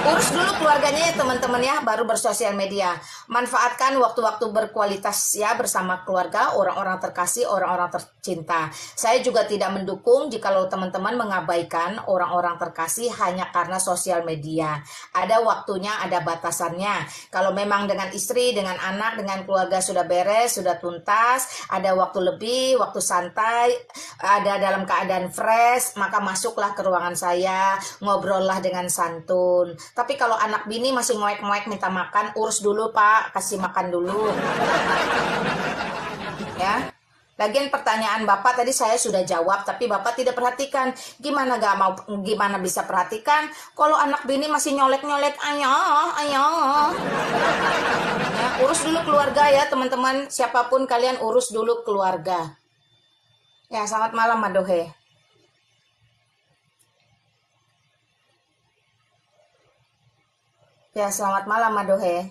Urus dulu keluarganya ya teman-teman ya, baru bersosial media. Manfaatkan waktu-waktu berkualitas ya bersama keluarga, orang-orang terkasih, orang-orang tercinta. Saya juga tidak mendukung jikalau teman-teman mengabaikan orang-orang terkasih hanya karena sosial media. Ada waktunya, ada batasannya. Kalau memang dengan istri, dengan anak, dengan keluarga sudah beres, sudah tuntas, ada waktu lebih, waktu santai, ada dalam keadaan fresh, maka masuklah ke ruangan saya, ngobrollah dengan santun. Tapi kalau anak bini masih ngoek-ngoek minta makan, urus dulu Pak, kasih makan dulu. Ya. Lagian pertanyaan Bapak tadi saya sudah jawab, tapi Bapak tidak perhatikan. Gimana gak mau, gimana bisa perhatikan? Kalau anak bini masih nyolek-nyolek, ayo, ayo. Ya, urus dulu keluarga ya teman-teman. Siapapun kalian urus dulu keluarga. Ya, selamat malam Madohe. Ya, selamat malam Madohe.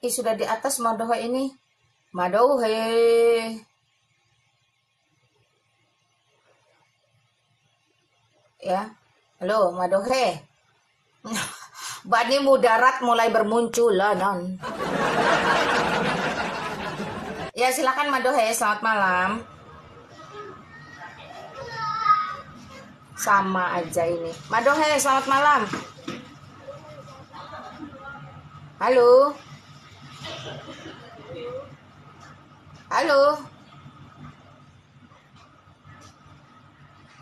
Sudah di atas Madohe ini. Madohe. Ya. Halo, Madohe. Bani mudarat mulai bermunculan. Ya, silakan Madohe, selamat malam. Sama aja ini. Madohe, selamat malam. Halo. Halo.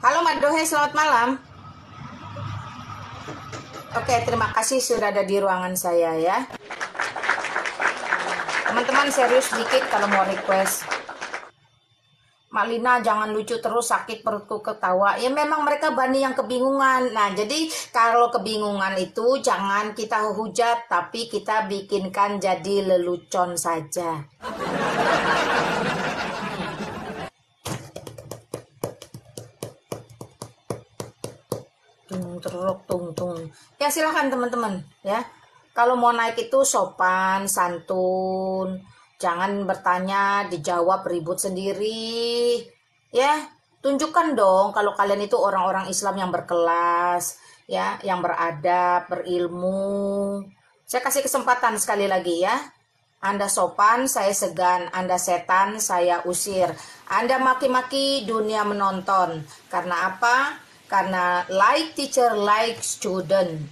Halo Madohe, selamat malam. Oke, terima kasih sudah ada di ruangan saya ya. Teman-teman serius dikit kalau mau request. Mak Lina jangan lucu terus, sakit perutku ketawa. Ya memang mereka bani yang kebingungan. Nah jadi kalau kebingungan itu jangan kita hujat, tapi kita bikinkan jadi lelucon saja. Tung. Ya silahkan teman-teman ya. Kalau mau naik itu sopan, santun, jangan bertanya, dijawab ribut sendiri. Ya, tunjukkan dong kalau kalian itu orang-orang Islam yang berkelas, ya, yang beradab, berilmu. Saya kasih kesempatan sekali lagi ya. Anda sopan, saya segan. Anda setan, saya usir. Anda maki-maki, dunia menonton. Karena apa? Karena like teacher, like student.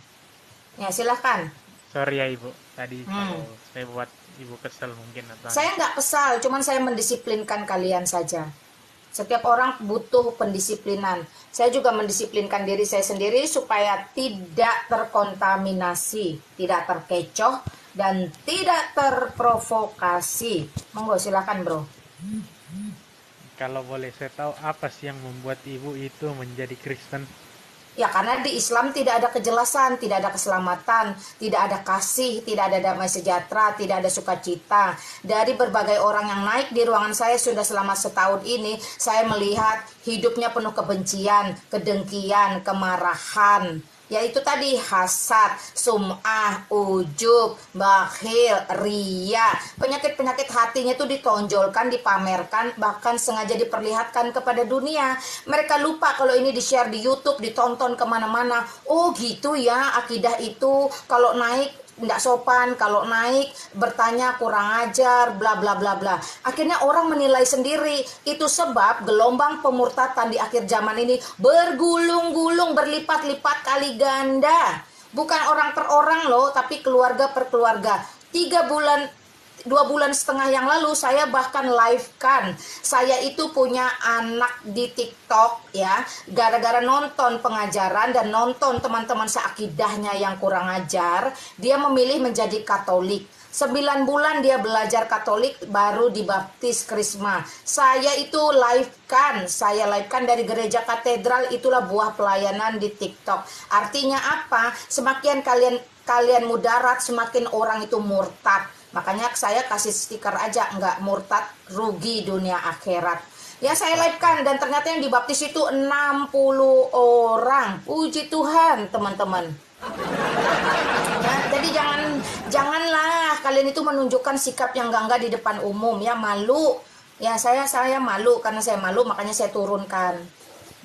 Ya, silahkan. Sorry ya Ibu, tadi kalau saya buat Ibu kesel mungkin atau Saya nggak kesal, cuman saya mendisiplinkan kalian saja. Setiap orang butuh pendisiplinan. Saya juga mendisiplinkan diri saya sendiri supaya tidak terkontaminasi, tidak terkecoh, dan tidak terprovokasi. Monggo silakan bro. kalau boleh saya tahu apa sih yang membuat Ibu itu menjadi Kristen? Ya karena di Islam tidak ada kejelasan, tidak ada keselamatan, tidak ada kasih, tidak ada damai sejahtera, tidak ada sukacita. Dari berbagai orang yang naik di ruangan saya sudah selama setahun ini, saya melihat hidupnya penuh kebencian, kedengkian, kemarahan. Yaitu tadi hasad, sum'ah, ujub, bakhil, ria. Penyakit-penyakit hatinya itu ditonjolkan, dipamerkan, bahkan sengaja diperlihatkan kepada dunia. Mereka lupa kalau ini di-share di YouTube, ditonton kemana-mana. Oh gitu ya, akidah itu kalau naik tidak sopan, kalau naik bertanya kurang ajar, bla bla bla bla. Akhirnya orang menilai sendiri. Itu sebab gelombang pemurtatan di akhir zaman ini bergulung-gulung, berlipat-lipat kali ganda. Bukan orang per orang loh, tapi keluarga per keluarga. 3 bulan 2,5 bulan yang lalu saya bahkan live kan, saya itu punya anak di TikTok ya, gara-gara nonton pengajaran dan nonton teman-teman seakidahnya yang kurang ajar, dia memilih menjadi Katolik. 9 bulan dia belajar Katolik, baru dibaptis Krisma. Saya itu saya live kan dari gereja katedral. Itulah buah pelayanan di TikTok. Artinya apa? Semakin kalian mudarat, semakin orang itu murtad. Makanya saya kasih stiker aja, nggak murtad rugi dunia akhirat. Ya, saya live kan, dan ternyata yang dibaptis itu 60 orang. Puji Tuhan teman-teman. Ya, jadi janganlah kalian itu menunjukkan sikap yang enggak di depan umum ya, malu. Ya, saya malu, karena saya malu makanya saya turunkan.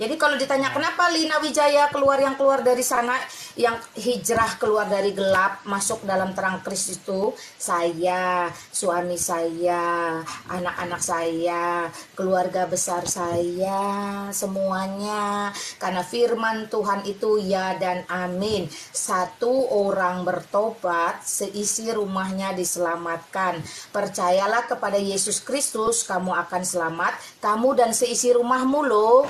Jadi kalau ditanya kenapa Lina Wijaya keluar dari sana, yang hijrah keluar dari gelap masuk dalam terang Kristus, itu saya, suami saya, anak-anak saya, keluarga besar saya, semuanya. Karena firman Tuhan itu ya dan amin. 1 orang bertobat, seisi rumahnya diselamatkan. Percayalah kepada Yesus Kristus, kamu akan selamat, kamu dan seisi rumahmu loh.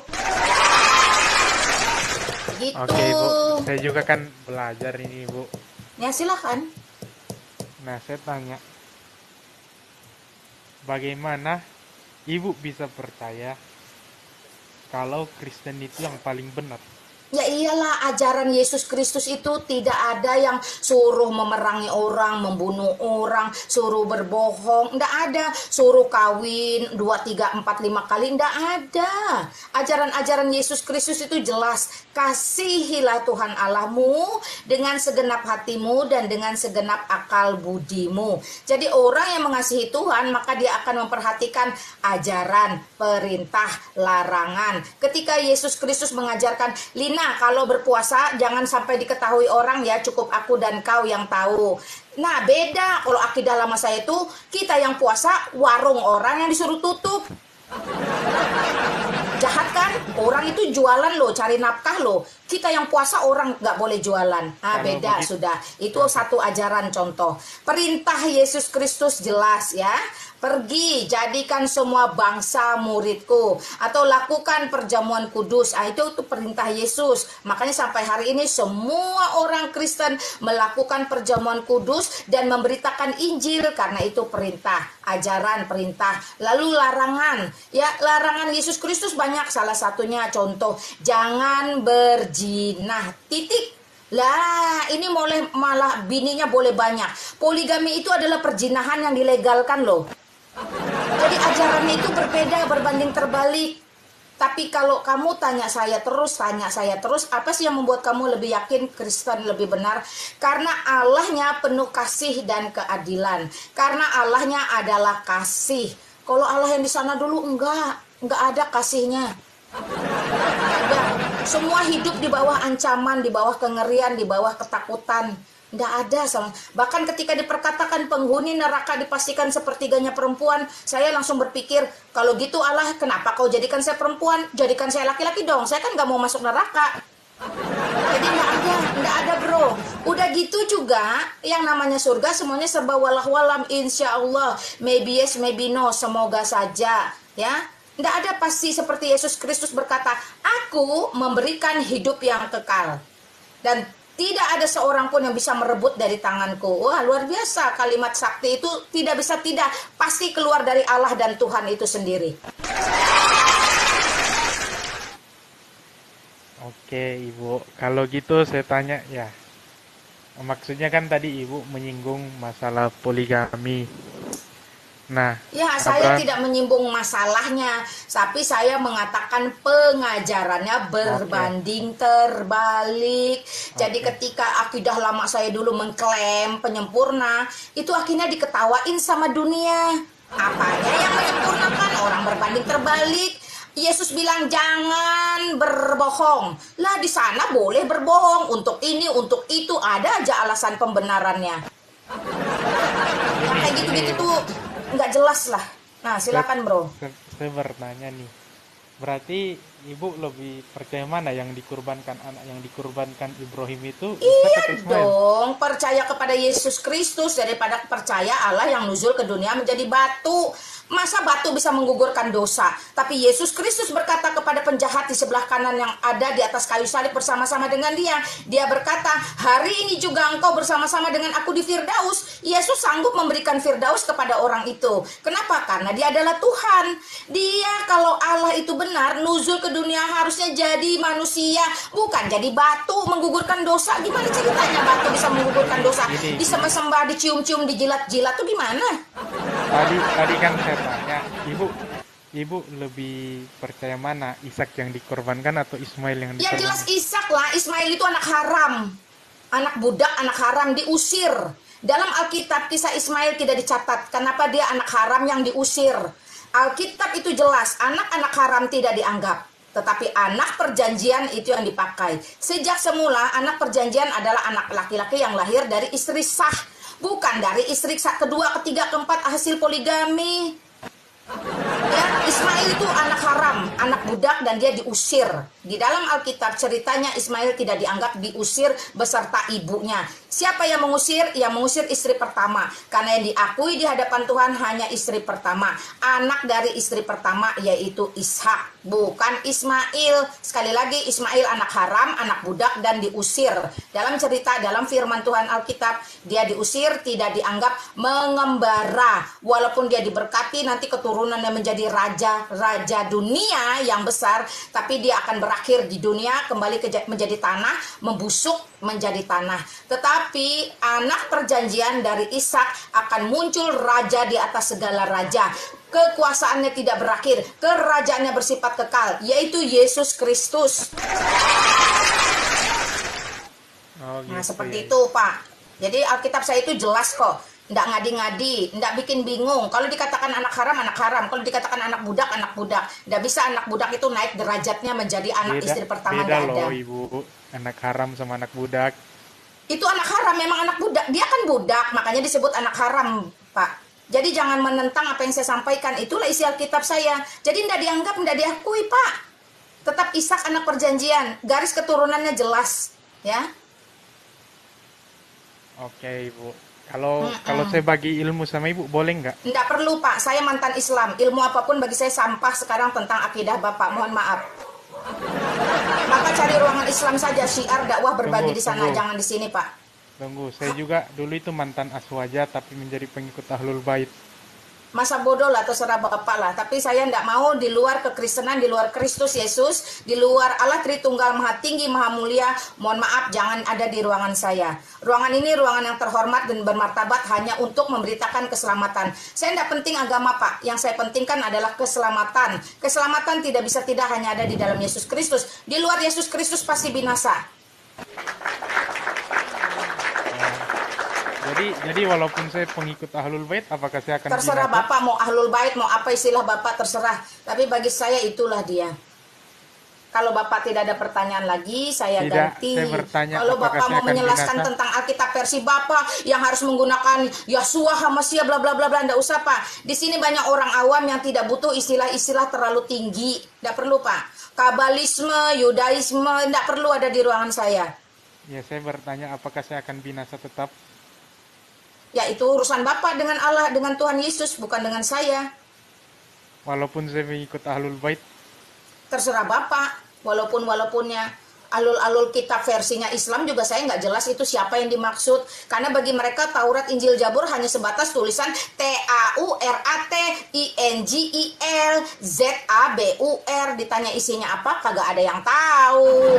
Gitu. Oke, Ibu. Saya juga kan belajar ini, Ibu. Ya, silahkan. Nah, saya tanya, bagaimana Ibu bisa percaya kalau Kristen itu yang paling benar? Ya iyalah, ajaran Yesus Kristus itu tidak ada yang suruh memerangi orang, membunuh orang, suruh berbohong, enggak ada. Suruh kawin 2, 3, 4, 5 kali, enggak ada. Ajaran-ajaran Yesus Kristus itu jelas. Kasihilah Tuhan Allahmu dengan segenap hatimu dan dengan segenap akal budimu. Jadi orang yang mengasihi Tuhan, maka dia akan memperhatikan ajaran, perintah, larangan. Ketika Yesus Kristus mengajarkan, Lina, kalau berpuasa jangan sampai diketahui orang ya, cukup aku dan kau yang tahu. Nah, beda kalau akidah lama saya itu, kita yang puasa, warung orang yang disuruh tutup. Jahat kan? Orang itu jualan loh, cari nafkah loh. Kita yang puasa, orang nggak boleh jualan. Ah, beda sudah. Itu satu ajaran contoh. Perintah Yesus Kristus jelas ya. Pergi, jadikan semua bangsa muridku. Atau lakukan perjamuan kudus. Itu perintah Yesus. Makanya sampai hari ini semua orang Kristen melakukan perjamuan kudus dan memberitakan Injil. Karena itu perintah, ajaran, perintah. Lalu larangan. Ya, larangan Yesus Kristus banyak. Salah satunya contoh, jangan berzinah. Titik. Lah, ini malah bininya boleh banyak. Poligami itu adalah perzinahan yang dilegalkan loh. Jadi ajarannya itu berbeda, berbanding terbalik. Tapi kalau kamu tanya saya terus, apa sih yang membuat kamu lebih yakin Kristen lebih benar? Karena Allahnya penuh kasih dan keadilan. Karena Allahnya adalah kasih. Kalau Allah yang di sana dulu enggak ada kasihnya. Ada. Semua hidup di bawah ancaman, di bawah kengerian, di bawah ketakutan. Nggak ada sama. Bahkan ketika diperkatakan penghuni neraka dipastikan sepertiganya perempuan, saya langsung berpikir, kalau gitu Allah, kenapa kau jadikan saya perempuan? Jadikan saya laki-laki dong, saya kan nggak mau masuk neraka. Jadi nggak ada bro. Udah gitu juga, yang namanya surga semuanya serba walah-walam, insya Allah. Maybe yes, maybe no, semoga saja. Ya, nggak ada pasti seperti Yesus Kristus berkata, aku memberikan hidup yang kekal. Dan tidak ada seorang pun yang bisa merebut dari tanganku. Wah, luar biasa. Kalimat sakti itu tidak bisa tidak. Pasti keluar dari Allah dan Tuhan itu sendiri. Oke, Ibu. Kalau gitu saya tanya ya. Maksudnya kan tadi Ibu menyinggung masalah poligami. Nah, ya, saya tidak menyinggung masalahnya, tapi saya mengatakan pengajarannya berbanding terbalik. Jadi ketika akidah lama saya dulu mengklaim penyempurna, itu akhirnya diketawain sama dunia. Apanya yang menyempurnakan? Orang berbanding terbalik. Yesus bilang jangan berbohong. Lah, di sana boleh berbohong untuk ini, untuk itu, ada aja alasan pembenarannya. Yang kayak gitu-gitu tuh nggak jelas lah. Nah, silakan bro. Saya bertanya nih, berarti Ibu lebih percaya mana, yang dikurbankan anak yang dikurbankan Ibrahim itu Ishak Iya atau Ismail? dong, percaya kepada Yesus Kristus daripada percaya Allah yang nuzul ke dunia menjadi batu. Masa batu bisa menggugurkan dosa? Tapi Yesus Kristus berkata kepada penjahat di sebelah kanan yang ada di atas kayu salib bersama-sama dengan dia. Dia berkata, hari ini juga engkau bersama-sama dengan aku di Firdaus. Yesus sanggup memberikan Firdaus kepada orang itu. Kenapa? Karena dia adalah Tuhan. Dia kalau Allah itu benar, nuzul ke dunia harusnya jadi manusia, bukan jadi batu menggugurkan dosa. Gimana ceritanya batu bisa menggugurkan dosa? Ini Disembah-sembah, dicium-cium, dijilat-jilat tuh gimana? tadi kan saya tanya, ibu lebih percaya mana, Ishak yang dikorbankan atau Ismail yang Ya jelas dikorbankan? Ishak lah, Ismail itu anak haram. Anak budak, anak haram, diusir. Dalam Alkitab kisah Ismail tidak dicatat. Kenapa dia anak haram yang diusir? Alkitab itu jelas, anak-anak haram tidak dianggap. Tetapi anak perjanjian itu yang dipakai. Sejak semula anak perjanjian adalah anak laki-laki yang lahir dari istri sah. Bukan dari istri kedua, ketiga, keempat hasil poligami. Ya, Ismail itu anak haram, anak budak, dan dia diusir. Di dalam Alkitab ceritanya Ismail tidak dianggap, diusir beserta ibunya. Siapa yang mengusir? Yang mengusir istri pertama. Karena yang diakui di hadapan Tuhan hanya istri pertama. Anak dari istri pertama yaitu Ishak, bukan Ismail. Sekali lagi, Ismail anak haram, anak budak, dan diusir. Dalam cerita, dalam firman Tuhan Alkitab, dia diusir, tidak dianggap, mengembara. Walaupun dia diberkati, nanti keturunannya menjadi raja dunia yang besar, tapi dia akan berakhir di dunia, kembali menjadi tanah, membusuk menjadi tanah. Tetapi anak perjanjian dari Ishak akan muncul raja di atas segala raja. Kekuasaannya tidak berakhir, kerajaannya bersifat kekal, yaitu Yesus Kristus. Oh Nah, gitu seperti ya. itu, Pak. Jadi Alkitab saya itu jelas kok. Nggak ngadi-ngadi, nggak bikin bingung. Kalau dikatakan anak haram, anak haram. Kalau dikatakan anak budak, anak budak. Nggak bisa anak budak itu naik derajatnya menjadi anak Beda istri pertama, beda nggak ada. loh ibu, anak haram sama anak budak. Itu anak haram, memang anak budak. Dia kan budak, makanya disebut anak haram, Pak. Jadi jangan menentang apa yang saya sampaikan. Itulah isi Alkitab saya. Jadi nggak dianggap, nggak diakui, Pak. Tetap Ishak anak perjanjian. Garis keturunannya jelas, ya. Oke ibu, kalau kalau Mm-mm. saya bagi ilmu sama ibu boleh nggak? Nggak perlu, Pak. Saya mantan Islam. Ilmu apapun bagi saya sampah sekarang tentang akidah Bapak. Mohon maaf. Bapak cari ruangan Islam saja. Syiar dakwah berbagi Tunggu di sana. tunggu Jangan di sini, Pak. tunggu, saya juga dulu itu mantan aswaja tapi menjadi pengikut Ahlul Bait. Masa bodoh lah, terserah Bapak lah. Tapi saya nggak mau di luar kekristenan, di luar Kristus Yesus, di luar Allah Tritunggal Maha Tinggi, Maha Mulia. Mohon maaf, jangan ada di ruangan saya. Ruangan ini ruangan yang terhormat dan bermartabat hanya untuk memberitakan keselamatan. Saya nggak penting agama, Pak. Yang saya pentingkan adalah keselamatan. Keselamatan tidak bisa tidak hanya ada di dalam Yesus Kristus. Di luar Yesus Kristus pasti binasa. Jadi walaupun saya pengikut Ahlul Bait, apakah saya akan Terserah binasa? Bapak mau ahlul bait, mau apa istilah Bapak, terserah. Tapi bagi saya itulah dia. Kalau Bapak tidak ada pertanyaan lagi, saya Tidak, ganti. saya bertanya Kalau apakah Bapak saya mau akan menjelaskan binasa? tentang Alkitab versi Bapak yang harus menggunakan Yahshua, Hamasya, bla bla bla bla, enggak usah, Pak. Di sini banyak orang awam yang tidak butuh istilah-istilah terlalu tinggi. Enggak perlu, Pak. Kabalisme, Yudaisme, enggak perlu ada di ruangan saya. Ya, saya bertanya apakah saya akan binasa tetap? Ya itu urusan Bapak dengan Allah, dengan Tuhan Yesus, bukan dengan saya. Walaupun saya mengikut Ahlul Bait. Terserah Bapak. Walaupun-walaupunnya alul-alul kitab versinya Islam juga saya nggak jelas itu siapa yang dimaksud. Karena bagi mereka Taurat, Injil, Zabur hanya sebatas tulisan TAURATINGIL ZABUR. Ditanya isinya apa, kagak ada yang tahu.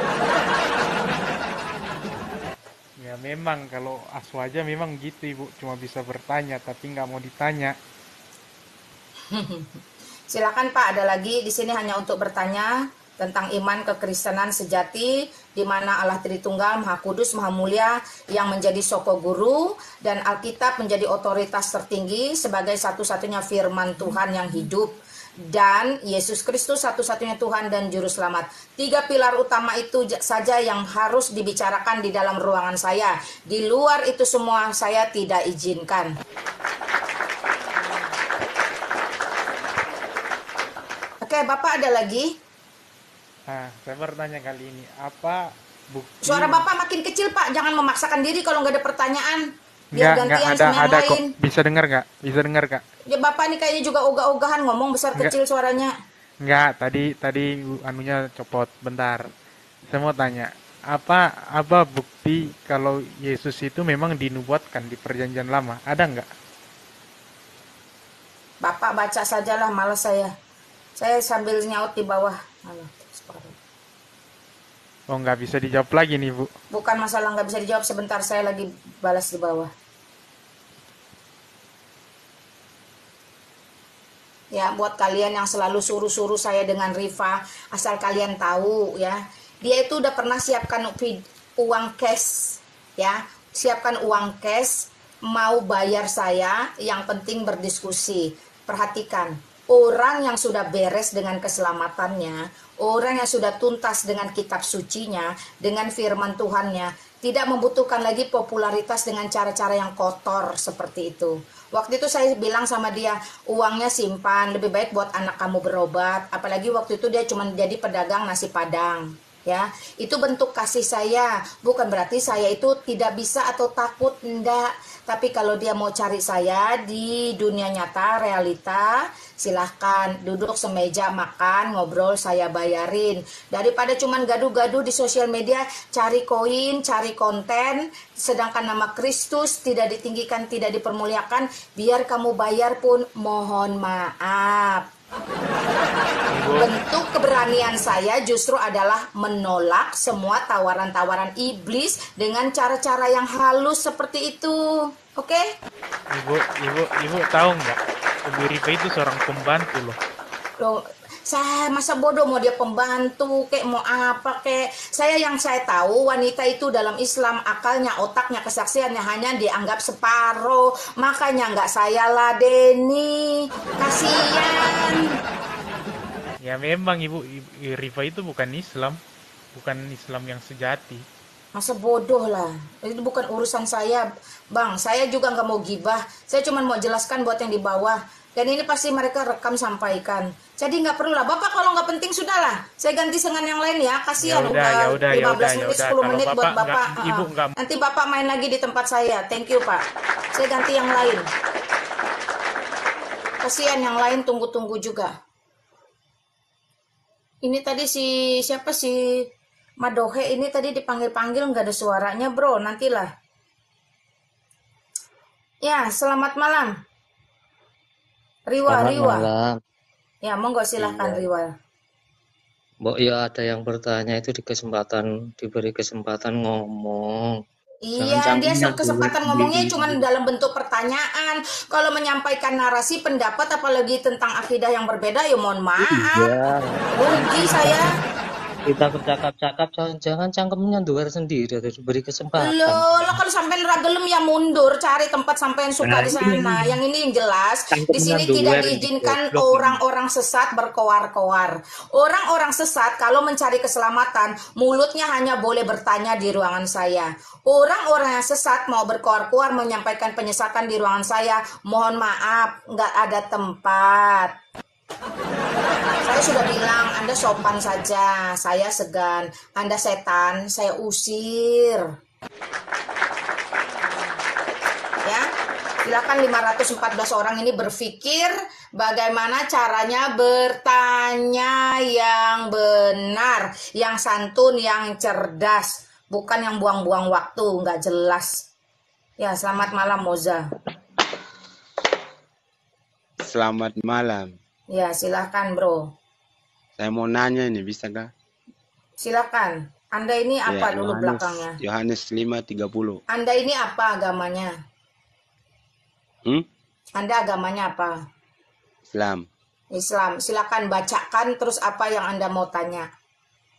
Ya memang kalau aswaja memang gitu ibu, cuma bisa bertanya tapi nggak mau ditanya. Silakan Pak, ada lagi di sini hanya untuk bertanya tentang iman kekristenan sejati di mana Allah Tritunggal Maha Kudus Maha Mulia yang menjadi soko guru dan Alkitab menjadi otoritas tertinggi sebagai satu-satunya firman Tuhan yang hidup dan Yesus Kristus satu-satunya Tuhan dan Juru Selamat. 3 pilar utama itu saja yang harus dibicarakan di dalam ruangan saya. Di luar itu semua saya tidak izinkan. Oke, Bapak ada lagi? Nah, saya bertanya kali ini, apa Suara bukti? Bapak makin kecil, Pak. Jangan memaksakan diri kalau nggak ada pertanyaan. Biar Nggak gantian sama yang ada kok. lain. Bisa dengar nggak? Bisa dengar nggak? Ya Bapak ini kayaknya juga ogah-ogahan ngomong besar Nggak, kecil suaranya. nggak. Tadi anunya copot. Bentar. Saya mau tanya, apa bukti kalau Yesus itu memang dinubuatkan di Perjanjian Lama? Ada nggak? Bapak baca sajalah, malas saya. Saya sambil nyaut di bawah. Aduh, separuh. Oh, nggak bisa dijawab lagi nih, Bu. Bukan masalah nggak bisa dijawab, sebentar saya lagi balas di bawah. Ya, buat kalian yang selalu suruh-suruh saya dengan Riva, asal kalian tahu ya, dia itu udah pernah siapkan uang cash, ya, siapkan uang cash, mau bayar saya, yang penting berdiskusi. Perhatikan, orang yang sudah beres dengan keselamatannya, orang yang sudah tuntas dengan kitab sucinya, dengan firman Tuhannya, tidak membutuhkan lagi popularitas dengan cara-cara yang kotor seperti itu. Waktu itu saya bilang sama dia, uangnya simpan, lebih baik buat anak kamu berobat. Apalagi waktu itu dia cuma jadi pedagang nasi padang. Ya, itu bentuk kasih saya. Bukan berarti saya itu tidak bisa atau takut, enggak. Tapi kalau dia mau cari saya di dunia nyata, realita, silahkan duduk semeja makan, ngobrol, saya bayarin. Daripada cuman gaduh-gaduh di sosial media, cari koin, cari konten, sedangkan nama Kristus tidak ditinggikan, tidak dipermuliakan, biar kamu bayar pun mohon maaf. Ibu, Bentuk keberanian saya justru adalah menolak semua tawaran-tawaran iblis dengan cara-cara yang halus seperti itu. Oke? ibu, ibu tahu nggak? Ibu Rifa itu seorang pembantu loh. Loh, saya masa bodoh mau dia pembantu kek mau apa kek. Yang saya tahu wanita itu dalam Islam akalnya, otaknya, kesaksiannya hanya dianggap separuh. Makanya nggak saya ladeni. Kasihan. Ya memang ibu Rifa itu bukan Islam, bukan Islam yang sejati. Masa bodoh lah. Itu bukan urusan saya, Bang. Saya juga nggak mau gibah. Saya cuma mau jelaskan buat yang di bawah. Dan ini pasti mereka rekam sampaikan. Jadi nggak perlu lah. Bapak kalau nggak penting sudahlah. Saya ganti dengan yang lain ya. Ya Kasihan udah, ya udah udah, ya 15 udah, ya menit, udah. 10 Kalau menit buat bapak nggak, Bapak. ibu nggak. Nanti Bapak main lagi di tempat saya. Thank you, Pak. Saya ganti yang lain. Kasihan yang lain tunggu-tunggu juga. Ini tadi siapa sih Madohe ini tadi dipanggil-panggil nggak ada suaranya, bro. Nantilah. Ya, selamat malam. Riwa, Selamat Riwa. malam. Ya, monggo silahkan Iya, Riwa. Mbok ya ada yang bertanya itu diberi kesempatan ngomong. Jangan Iya, dia cangkemnya dua kesempatan ngomongnya cuma sendiri. dalam bentuk pertanyaan. Kalau menyampaikan narasi pendapat apalagi tentang akidah yang berbeda, ya mohon maaf. Iya, Rugi saya. kita bercakap-cakap jangan cangkemnya dua sendiri, harus diberi kesempatan. Loh, kalau sampai ragelum ya mundur, cari tempat sampai yang suka Nah, di ini sana. Yang ini yang jelas, di cangkemnya sini dua tidak ini diizinkan goblok ini. orang-orang sesat berkoar-koar. Orang-orang sesat kalau mencari keselamatan, mulutnya hanya boleh bertanya di ruangan saya. Orang-orang yang sesat mau berkoar-koar menyampaikan penyesatan di ruangan saya, mohon maaf, nggak ada tempat. Saya sudah bilang, Anda sopan saja, saya segan. Anda setan, saya usir. Ya, silakan 514 orang ini berpikir bagaimana caranya bertanya yang benar, yang santun, yang cerdas, bukan yang buang-buang waktu, nggak jelas. Ya, selamat malam Moza. Selamat malam. Ya, silakan bro. Saya mau nanya ini, bisa kah? Silakan. Anda ini apa Ya, dulu belakangnya? Yohanes 5:30. Anda ini apa agamanya? Anda agamanya apa? Islam. Islam. Silakan bacakan terus apa yang Anda mau tanya.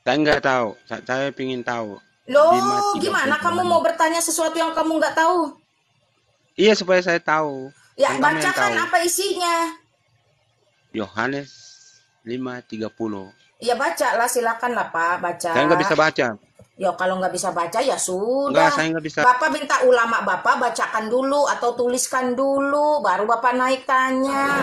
Saya nggak tahu. Saya ingin tahu. Loh, 5:30. gimana kamu mau bertanya sesuatu yang kamu nggak tahu? Iya, supaya saya tahu. Ya, Kan kamu yang bacakan tahu. apa isinya. Yohanes 5:30. Ya, baca lah, silakan lah Pak, baca. Saya nggak bisa baca. Ya kalau nggak bisa baca ya Enggak, sudah. saya nggak bisa. Bapak minta ulama Bapak bacakan dulu atau tuliskan dulu, baru Bapak naik tanya.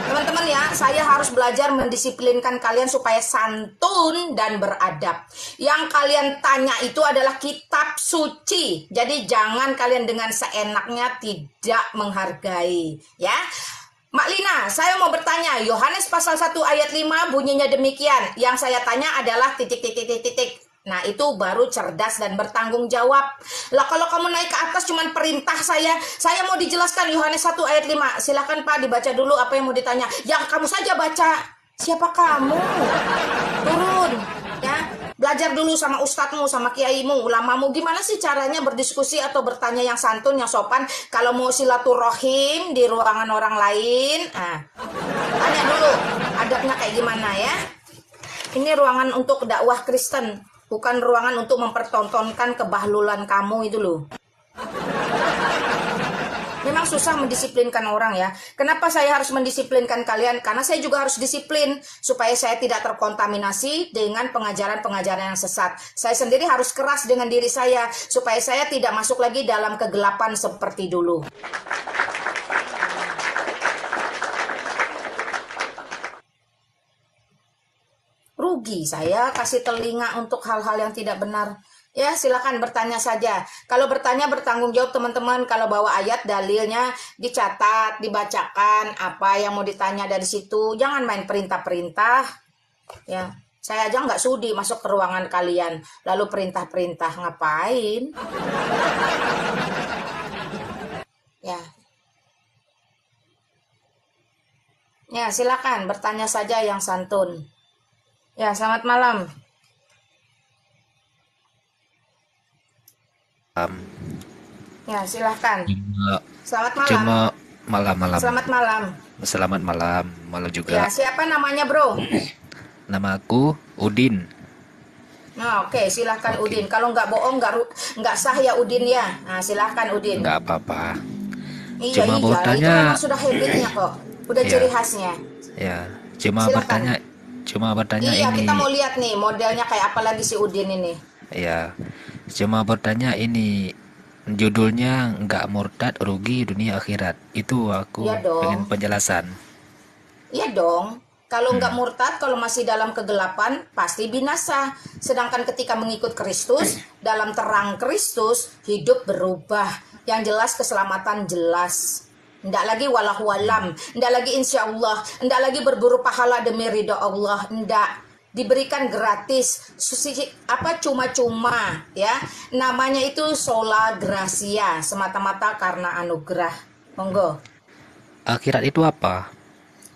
Teman-teman ya, saya harus belajar mendisiplinkan kalian supaya santun dan beradab. Yang kalian tanya itu adalah kitab suci. Jadi jangan kalian dengan seenaknya tidak menghargai. Ya, Mak Lina, saya mau bertanya, Yohanes pasal 1 ayat 5 bunyinya demikian. Yang saya tanya adalah titik. Nah, itu baru cerdas dan bertanggung jawab. Lah kalau kamu naik ke atas cuman perintah saya mau dijelaskan Yohanes 1 ayat 5. Silakan Pak dibaca dulu apa yang mau ditanya. Yang kamu saja baca. Siapa kamu? Turun, ya. Belajar dulu sama ustadzmu, sama kiaimu, ulamamu. Gimana sih caranya berdiskusi atau bertanya yang santun, yang sopan. Kalau mau silaturahim di ruangan orang lain, tanya dulu adabnya kayak gimana ya. Ini ruangan untuk dakwah Kristen, bukan ruangan untuk mempertontonkan kebahlulan kamu itu loh. Memang susah mendisiplinkan orang ya. Kenapa saya harus mendisiplinkan kalian? Karena saya juga harus disiplin supaya saya tidak terkontaminasi dengan pengajaran-pengajaran yang sesat. Saya sendiri harus keras dengan diri saya supaya saya tidak masuk lagi dalam kegelapan seperti dulu. Rugi saya kasih telinga untuk hal-hal yang tidak benar. Ya, silakan bertanya saja. Kalau bertanya bertanggung jawab teman-teman. Kalau bawa ayat dalilnya dicatat, dibacakan apa yang mau ditanya dari situ. Jangan main perintah-perintah. Ya, saya aja nggak sudi masuk ke ruangan kalian. Lalu perintah-perintah ngapain? Ya. Ya, silakan bertanya saja yang santun. Ya, selamat malam. Ya, silahkan. Selamat malam. Cuma malam-malam. Selamat malam. Selamat malam, malam Ya, juga. siapa namanya, bro? Nama aku Udin. Nah, oke, silahkan Udin. Kalau nggak bohong, nggak sah ya Udin ya. Nah, silahkan Udin. Nggak apa-apa. Iya, Cuma itu bertanya. memang sudah habitnya kok. Udah Ya. ciri khasnya. Ya, cuma Silakan. bertanya Iya, ini. kita mau lihat nih modelnya kayak apa lagi si Udin ini. Ya, cuma bertanya ini. Judulnya nggak murtad rugi dunia akhirat. Itu aku Iya dong. pengen penjelasan. Iya dong. Kalau nggak murtad, kalau masih dalam kegelapan, pasti binasa. Sedangkan ketika mengikut Kristus, dalam terang Kristus, hidup berubah. Yang jelas keselamatan jelas. Nggak lagi wallahu-alam, nggak lagi insya Allah, nggak lagi berburu pahala demi ridho Allah, nggak. Diberikan gratis, cuma-cuma ya. Namanya itu sola gracia, semata-mata karena anugerah. Monggo. Akhirat itu apa?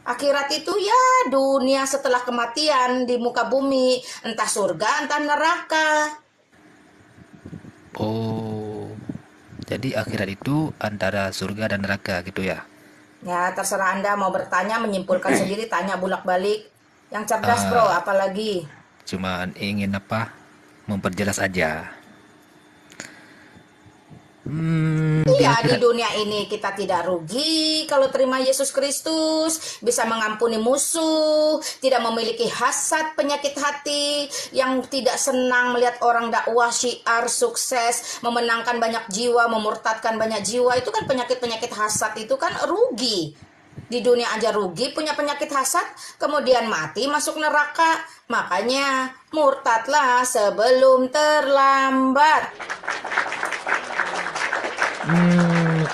Akhirat itu ya dunia setelah kematian di muka bumi, entah surga, entah neraka. Oh, jadi akhirat itu antara surga dan neraka gitu ya? Ya terserah Anda mau bertanya, menyimpulkan sendiri, tanya bulak-balik. Yang cerdas bro, apalagi. Cuma ingin memperjelas aja. Iya, di dunia ini kita tidak rugi kalau terima Yesus Kristus, bisa mengampuni musuh, tidak memiliki hasad, penyakit hati, yang tidak senang melihat orang dakwah, syiar, sukses, memenangkan banyak jiwa, memurtadkan banyak jiwa. Itu kan penyakit-penyakit hasad, itu kan rugi. Di dunia aja rugi punya penyakit hasad, kemudian mati masuk neraka. Makanya murtadlah sebelum terlambat.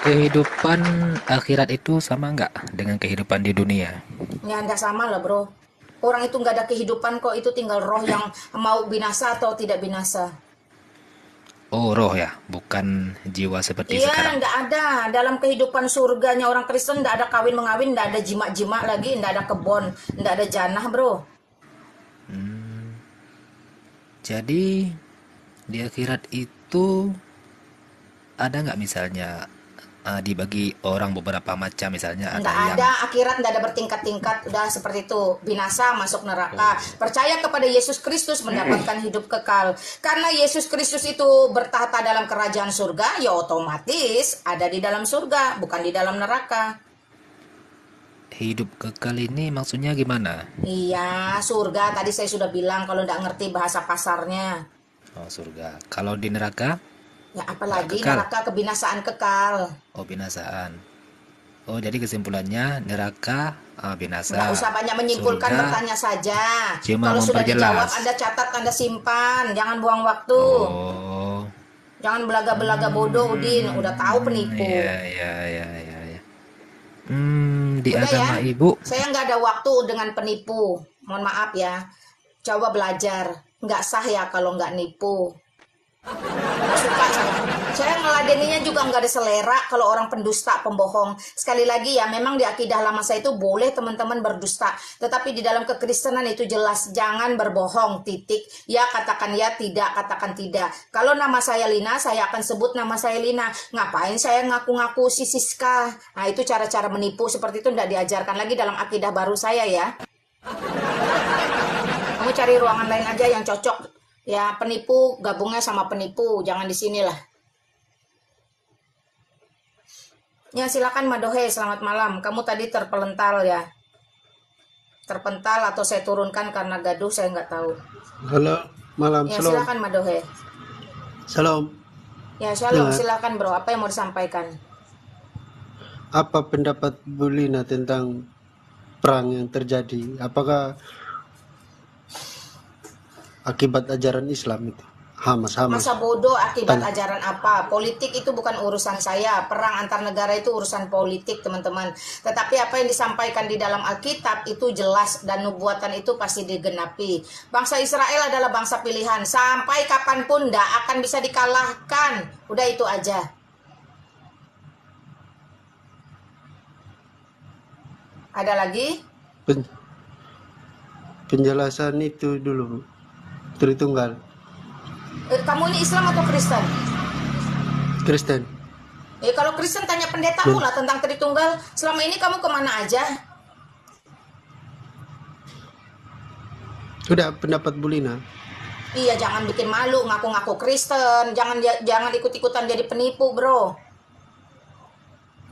Kehidupan akhirat itu sama nggak dengan kehidupan di dunia? Ya enggak sama lah bro. Orang itu nggak ada kehidupan kok, itu tinggal roh yang mau binasa atau tidak binasa. Oh, roh ya, bukan jiwa seperti Iya, sekarang. enggak ada. Dalam kehidupan surganya orang Kristen enggak ada kawin-mengawin, enggak ada jima-jima lagi, enggak ada kebon, enggak ada janah bro. Jadi di akhirat itu ada nggak misalnya dibagi orang beberapa macam, misalnya ada Enggak yang ada akhirat, enggak ada bertingkat-tingkat, udah seperti itu. Binasa masuk neraka. Percaya kepada Yesus Kristus mendapatkan hidup kekal. Karena Yesus Kristus itu bertahta dalam kerajaan surga, ya otomatis ada di dalam surga, bukan di dalam neraka. hidup kekal ini maksudnya gimana? Iya, surga tadi saya sudah bilang kalau enggak ngerti bahasa pasarnya. Oh, surga. Kalau di neraka Ya nggak apalagi kekal. neraka kebinasaan kekal. Oh, binasaan. Oh, jadi kesimpulannya neraka Nggak binasa. usah banyak menyimpulkan, Surga bertanya saja. cuma Kalau sudah dijawab, memperjelas. Anda catat, Anda simpan. Jangan buang waktu. Oh. Jangan belaga-belaga bodoh, Udin. Udah tahu penipu. Iya, iya, iya, iya, iya. Di Udah ya, agama ibu, saya nggak ada waktu dengan penipu. Mohon maaf ya. Coba belajar. Nggak sah ya kalau nggak nipu. Nggak suka saya. Saya ngeladeninya juga nggak ada selera kalau orang pendusta, pembohong. Sekali lagi ya, memang di akidah lama saya itu boleh teman-teman berdusta. Tetapi di dalam kekristenan itu jelas, jangan berbohong, titik. Ya katakan ya, tidak katakan tidak. Kalau nama saya Lina, saya akan sebut nama saya Lina. Ngapain saya ngaku-ngaku si Siska? Nah itu cara-cara menipu seperti itu tidak diajarkan lagi dalam akidah baru saya ya. Kamu cari ruangan lain aja yang cocok. Ya penipu gabungnya sama penipu, jangan di sini lah. Ya silakan Madohe, selamat malam. Kamu tadi terpelental ya. Terpental atau saya turunkan karena gaduh, saya nggak tahu. Halo, malam, Ya shalom. silakan Madohe. Shalom. Ya shalom, Dengar. silakan bro. Apa yang mau disampaikan? Apa pendapat Bu Lina tentang perang yang terjadi? Apakah akibat ajaran Islam itu? Hamas. Masa bodoh akibat Tanya. ajaran apa? Politik itu bukan urusan saya. Perang antar negara itu urusan politik, teman-teman. Tetapi apa yang disampaikan di dalam Alkitab itu jelas dan nubuatan itu pasti digenapi. Bangsa Israel adalah bangsa pilihan. Sampai kapanpun tidak akan bisa dikalahkan. Udah itu aja. Ada lagi? Pen- penjelasan itu dulu, Tritunggal, Kamu ini Islam atau Kristen? Kristen. Kalau Kristen tanya pendetamu lah tentang Tritunggal. Selama ini kamu kemana aja? Sudah pendapat Bu Lina. Iya, jangan bikin malu ngaku-ngaku Kristen. Jangan ikut-ikutan jadi penipu, bro.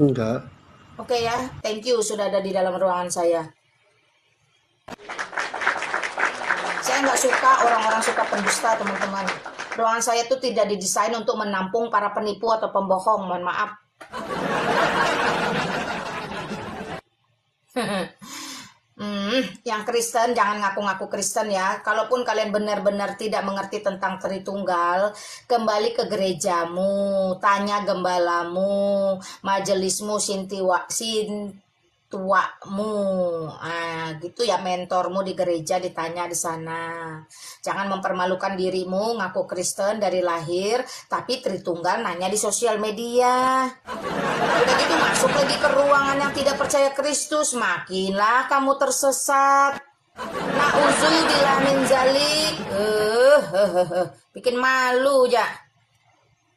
Enggak. Oke ya, thank you sudah ada di dalam ruangan saya. Saya nggak suka orang-orang suka pendusta, teman-teman. Ruangan saya tuh tidak didesain untuk menampung para penipu atau pembohong, mohon maaf. Yang Kristen jangan ngaku-ngaku Kristen ya. Kalaupun kalian benar-benar tidak mengerti tentang Tritunggal, kembali ke gerejamu, tanya gembalamu, majelismu, tuamu, gitu ya, mentormu di gereja, ditanya di sana. Jangan mempermalukan dirimu ngaku Kristen dari lahir, tapi Tritunggal nanya di sosial media. Udah gitu masuk lagi ke ruangan yang tidak percaya Kristus, makinlah kamu tersesat. Nauzubillah min zalik. Bikin malu ya.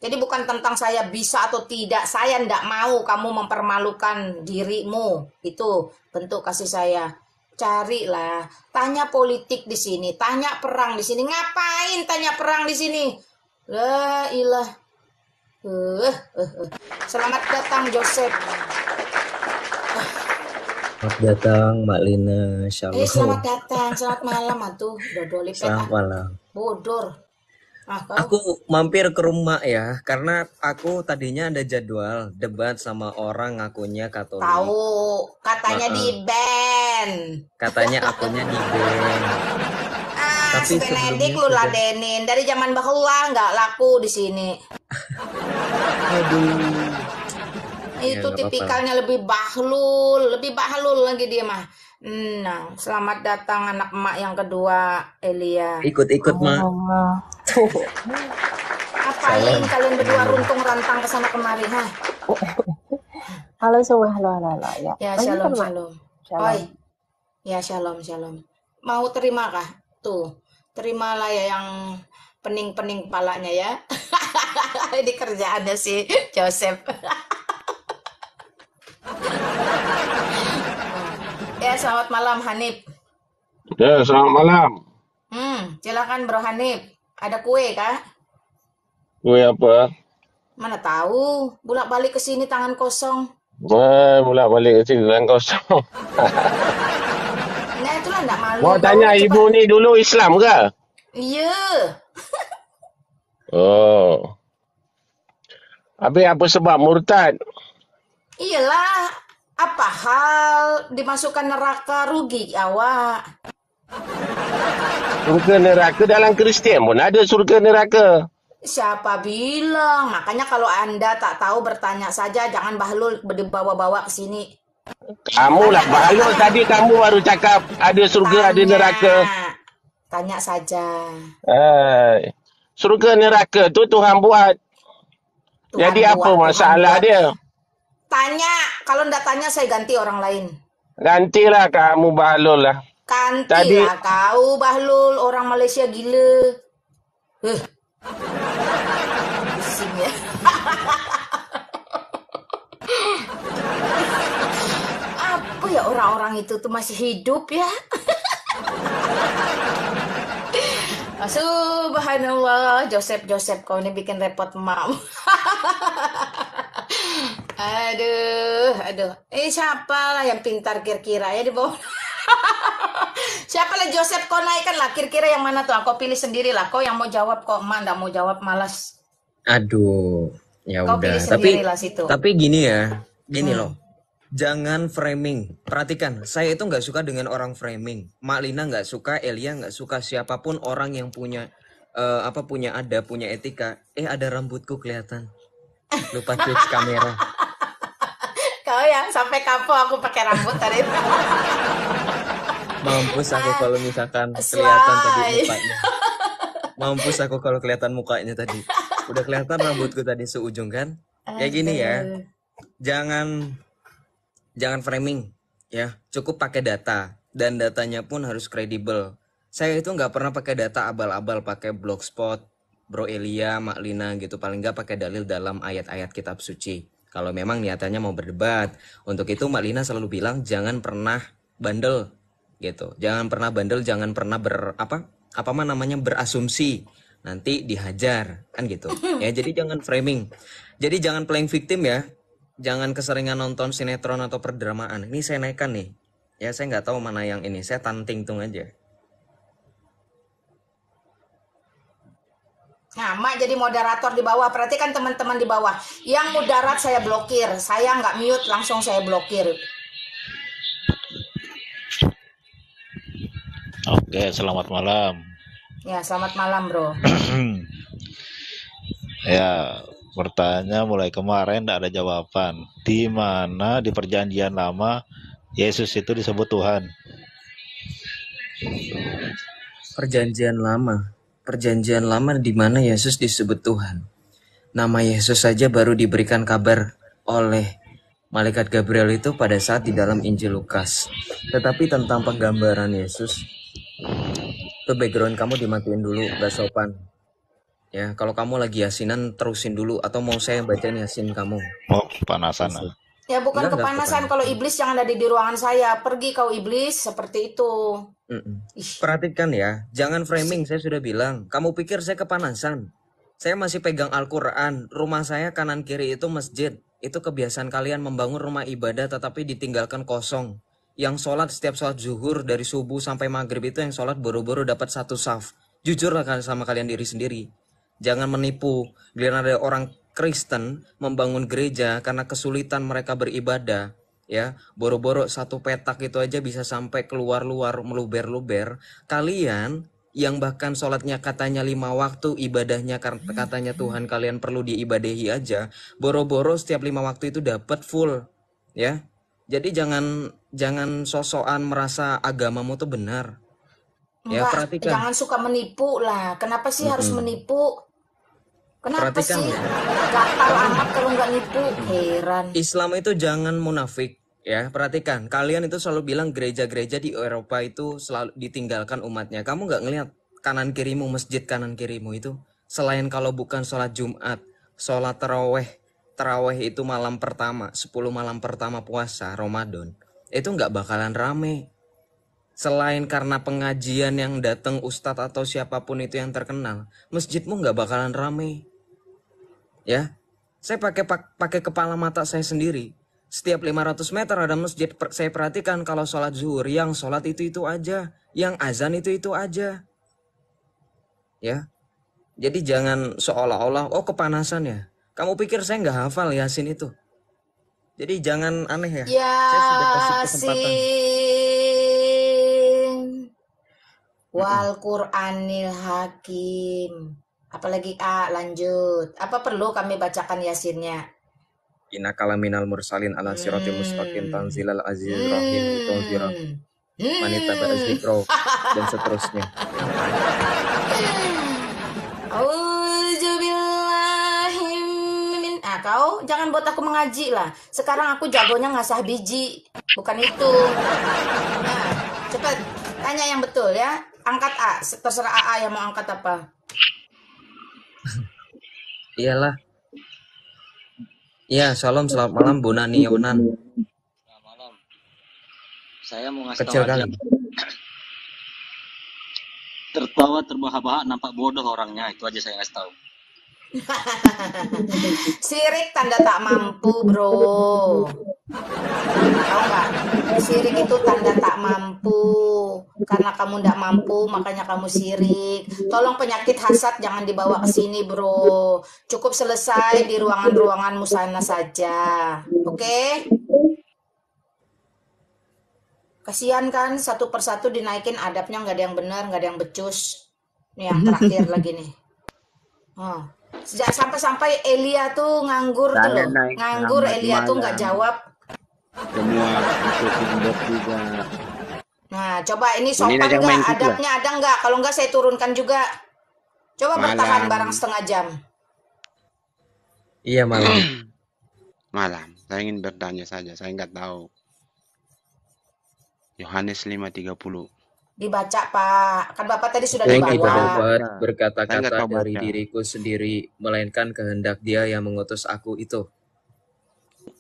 Jadi bukan tentang saya bisa atau tidak. Saya ndak mau kamu mempermalukan dirimu. Itu bentuk kasih saya. Carilah. Tanya politik di sini. Tanya perang di sini. Ngapain tanya perang di sini? La ilah. Selamat datang Joseph. Selamat datang Mbak Lina, shalom. Selamat datang. Selamat malam atuh. Dodoli Selamat malam. Bodor. Kau? Aku mampir ke rumah ya, karena aku tadinya ada jadwal debat sama orang ngakunya Katolik. Tahu, katanya di ban. Katanya akunnya di ban. Si Benedik lu ladenin dari zaman bahula nggak laku di sini. Aduh. Itu Ya, tipikalnya lebih bahlul lagi dia mah. Nah, selamat datang anak emak yang kedua, Elia. Ikut-ikut mah. Apain kalian berdua runtung rantang kesana kemari, ha? Halo semua, halo ya. Ya, Lanjutkan, shalom, Mak. shalom. Shalom. Oi. Ya, shalom. Mau terima kah? Tuh, terimalah ya yang pening-pening kepalanya ya. Ini kerjaannya si Joseph. Ya, selamat malam Hanif. Ya, selamat malam. Silakan Bro Hanif. Ada kue kah? Kue apa? Mana tahu, bolak-balik ke sini tangan kosong. Mulai balik ke sini dengan kosong. Nah, itulah enggak malu. Mau Kau tanya cepat. ibu ni dulu Islam ke? Iya. Oh. Habis apa sebab murtad? Iyalah, apa hal dimasukkan neraka rugi awak? Surga neraka dalam Kristian pun ada surga neraka. Siapa bilang? Makanya kalau Anda tak tahu bertanya saja, jangan bahlul dibawa-bawa ke sini. Kamu lah bahalul tadi kamu baru cakap ada surga ada neraka. Tanya saja. Surga neraka tu Tuhan buat. Tuhan Jadi buat, apa Tuhan masalah buat. dia? Tanya, kalau ndak tanya saya ganti orang lain. Gantilah kamu bahalul lah. Gantilah kau bahlul, orang Malaysia gila. Pusing ya. Apa ya orang-orang itu tuh masih hidup ya? Subhanallah, Joseph kau ini bikin repot emak. Aduh. Siapa lah yang pintar kira-kira ya di bawah? Siapa lah Joseph, kau naikkan lah kira-kira yang mana tuh? Kau pilih sendiri lah. Kau yang mau jawab kok, emak ndak mau jawab, malas. Aduh, ya Kau udah. pilih sendirilah situ. Tapi gini ya, gini loh. Jangan framing. Perhatikan, saya itu nggak suka dengan orang framing. Mak Lina nggak suka, Elia nggak suka, siapapun orang yang punya punya etika. Ada rambutku kelihatan. Lupa cuci kamera. Kau yang sampai kapo aku pakai rambut tadi. Mampus aku kalau misalkan kelihatan tadi mukanya. Mampus aku kalau kelihatan mukanya tadi. Udah kelihatan rambutku tadi seujung kan? Kayak gini ya. Jangan framing ya. Cukup pakai data dan datanya pun harus kredibel. Saya itu nggak pernah pakai data abal-abal, pakai blogspot, Bro Elia, Mak Lina gitu. Paling nggak pakai dalil dalam ayat-ayat kitab suci. Kalau memang niatannya mau berdebat. Untuk itu Mak Lina selalu bilang jangan pernah bandel gitu. Jangan pernah bandel, jangan pernah berasumsi. Nanti dihajar kan gitu. Ya, jadi jangan framing. Jadi jangan playing victim ya. Jangan keseringan nonton sinetron atau perdramaan. Ini saya naikkan nih. Ya, saya nggak tahu mana yang ini. Saya tanting-tung aja. Nah, Mak jadi moderator di bawah. Perhatikan teman-teman di bawah. Yang mudarat saya blokir. Saya nggak mute, langsung saya blokir. Oke, selamat malam. Ya, selamat malam, Bro. Ya, bertanya mulai kemarin tidak ada jawaban. Di mana di perjanjian lama Yesus itu disebut Tuhan? Perjanjian lama di mana Yesus disebut Tuhan. Nama Yesus saja baru diberikan kabar oleh malaikat Gabriel itu pada saat di dalam Injil Lukas. Tetapi tentang penggambaran Yesus, itu background kamu dimatiin dulu, gak sopan. Ya, kalau kamu lagi yasinan terusin dulu, atau mau saya bacain yasin kamu? Oh, panasan. Ya, bukan kepanasan. Kalau iblis jangan ada di ruangan saya. Pergi kau iblis, seperti itu. Perhatikan ya, jangan framing. Saya sudah bilang, kamu pikir saya kepanasan? Saya masih pegang Al-Quran. Rumah saya kanan kiri itu masjid. Itu kebiasaan kalian membangun rumah ibadah tetapi ditinggalkan kosong. Yang sholat setiap sholat zuhur dari subuh sampai maghrib itu yang sholat boro-boro dapat satu saf. Jujurlah sama kalian diri sendiri. Jangan menipu. Bila ada orang Kristen membangun gereja karena kesulitan mereka beribadah, ya, boro-boro satu petak itu aja bisa sampai keluar-luar, meluber-luber. Kalian yang bahkan sholatnya katanya 5 waktu, ibadahnya katanya Tuhan kalian perlu diibadahi aja, boro-boro setiap 5 waktu itu dapat full, ya. Jadi jangan sosokan merasa agamamu tuh benar. Ya, perhatikan. Jangan suka menipu lah. Kenapa sih harus menipu? Kenapa Perhatikan sih? ya. Gatal amat kalau nggak nipu. Heran. Islam itu jangan munafik. Ya, perhatikan. Kalian itu selalu bilang gereja-gereja di Eropa itu selalu ditinggalkan umatnya. Kamu nggak ngelihat kanan kirimu, masjid kanan kirimu itu? Selain kalau bukan sholat Jumat, sholat taraweh itu malam pertama, 10 malam pertama puasa Ramadan, itu nggak bakalan rame. Selain karena pengajian yang datang ustadz atau siapapun itu yang terkenal, masjidmu nggak bakalan rame. Ya, saya pakai kepala mata saya sendiri. Setiap 500 meter ada masjid. Saya perhatikan kalau sholat zuhur, yang sholat itu aja, yang azan itu aja. Ya, Jadi jangan seolah-olah, oh kepanasan ya. Kamu pikir saya nggak hafal Yasin itu? Jadi jangan aneh ya. Saya sudah kasih kesempatan. Yasin wal Qur'anil Hakim. Apalagi lanjut. Apa perlu kami bacakan Yasinnya? Innaka laminal mursalin ala siratil mustaqim tanzilal azizir rahim tunzira manita ba'zikro dan seterusnya. Kau jangan buat aku mengaji lah. Sekarang aku jagonya ngasah biji, bukan itu. Nah, cepat tanya yang betul ya. Angkat A, terserah AA yang mau angkat apa. Iyalah. Iya, shalom, selamat malam Bu Nani Yonan. Selamat malam. Saya mau ngasih Kecil tahu aja. kali. Tertawa terbahak-bahak nampak bodoh orangnya, itu aja saya ngasih tahu. Sirik tanda tak mampu, bro. Tahu nggak? Sirik itu tanda tak mampu. Karena kamu nggak mampu, makanya kamu sirik. Tolong penyakit hasad jangan dibawa ke sini, bro. Cukup selesai di ruangan-ruanganmu sana saja. Oke? Kasihan kan, satu persatu dinaikin adabnya, nggak ada yang benar, nggak ada yang becus. Nih yang terakhir lagi nih. Oh. Sejak sampai Elia tuh nganggur tuh loh. Nganggur Elia tuh nggak jawab. Semua untuk hidup juga. Nah, coba ini sopan nggak? Adabnya ada nggak? Kalau nggak saya turunkan juga. Coba bertahan barang setengah jam. Iya malam. Malam. Saya ingin bertanya saja. Saya nggak tahu. Yohanes 5:30. Dibaca Pak. Kan Bapak tadi sudah Saya dibawa. tidak dapat berkata-kata dari diriku sendiri, melainkan kehendak Dia yang mengutus aku itu.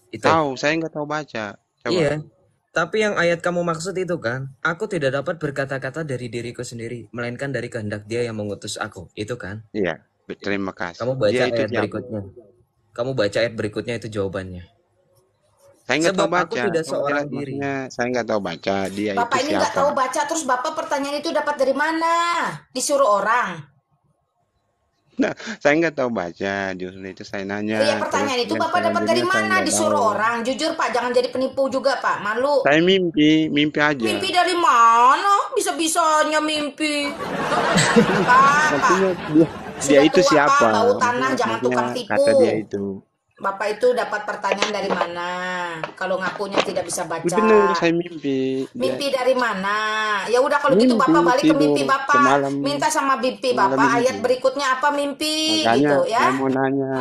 Tahu, saya nggak tahu baca. Coba. Iya. Tapi yang ayat kamu maksud itu kan, aku tidak dapat berkata-kata dari diriku sendiri, melainkan dari kehendak Dia yang mengutus aku. Itu kan? Iya, terima kasih. Kamu baca ayat berikutnya. Kamu baca ayat berikutnya, itu jawabannya. Saya nggak tahu baca. Aku tidak seorang diri. Saya nggak tahu baca. Dia Bapak itu ini nggak siapa? tahu baca, terus Bapak pertanyaan itu dapat dari mana? Disuruh orang. Nah, saya nggak tahu baca. Justru itu saya nanya. Iya, pertanyaan itu Bapak dapat dari mana? Disuruh orang. Jujur Pak, jangan jadi penipu juga Pak. Malu. Saya mimpi aja. Mimpi dari mana? Bisa-bisanya mimpi. Pak. Dia itu tua, siapa? Pak, bau tanah, jangan tukang tipu. Kata dia itu. Bapak itu dapat pertanyaan dari mana? Kalau ngakunya tidak bisa baca. Benar, saya mimpi. Mimpi dari mana? Ya udah kalau gitu Bapak balik ke mimpi Bapak. Semalam, minta sama mimpi Bapak ayat berikutnya apa mimpi. Makanya, gitu ya. saya mau nanya.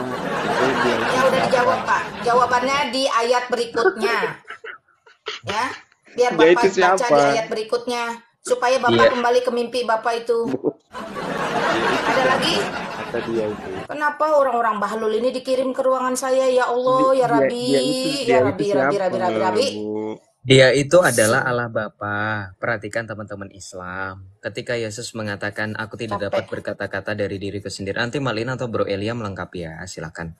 Ya udah dijawab Pak. Jawabannya di ayat berikutnya. Ya. Biar Bapak baca di ayat berikutnya supaya Bapak kembali ke mimpi Bapak itu. Ada lagi? Kata dia itu. Kenapa orang-orang bahlul ini dikirim ke ruangan saya? Ya Allah, ya Rabbi, ya Rabbi. Dia itu adalah Allah Bapa. Perhatikan teman-teman Islam. Ketika Yesus mengatakan, aku tidak dapat berkata-kata dari diriku sendiri. Nanti Malin atau Bro Elia melengkapi ya, silakan.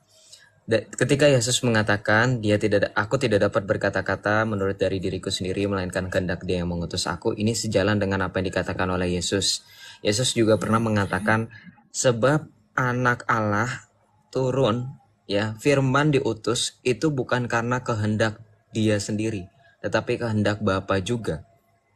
Ketika Yesus mengatakan, aku tidak dapat berkata-kata menurut dari diriku sendiri, melainkan kehendak Dia yang mengutus aku. Ini sejalan dengan apa yang dikatakan oleh Yesus. Yesus juga pernah mengatakan, sebab anak Allah turun, ya, firman diutus itu bukan karena kehendak Dia sendiri, tetapi kehendak Bapa juga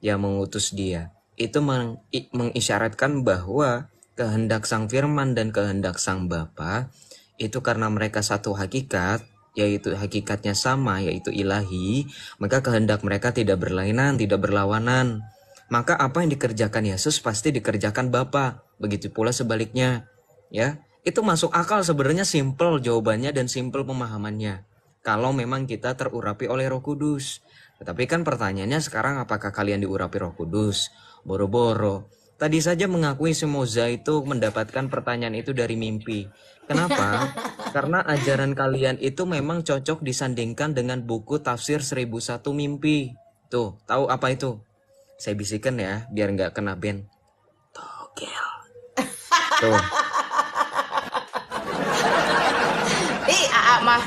yang mengutus Dia. Itu mengisyaratkan bahwa kehendak Sang Firman dan kehendak Sang Bapa itu karena mereka satu hakikat, yaitu hakikatnya sama, yaitu ilahi, maka kehendak mereka tidak berlainan, tidak berlawanan. Maka apa yang dikerjakan Yesus pasti dikerjakan Bapa. Begitu pula sebaliknya. Ya, itu masuk akal sebenarnya, simple jawabannya dan simple pemahamannya. Kalau memang kita terurapi oleh Roh Kudus. Tetapi kan pertanyaannya sekarang, apakah kalian diurapi Roh Kudus? Boro-boro. Tadi saja mengakui si Moza itu mendapatkan pertanyaan itu dari mimpi. Kenapa? Karena ajaran kalian itu memang cocok disandingkan dengan buku tafsir 1001 mimpi. Tuh, tahu apa itu? Saya bisikan ya, biar nggak kena ban. Togel. Tuh. Mah.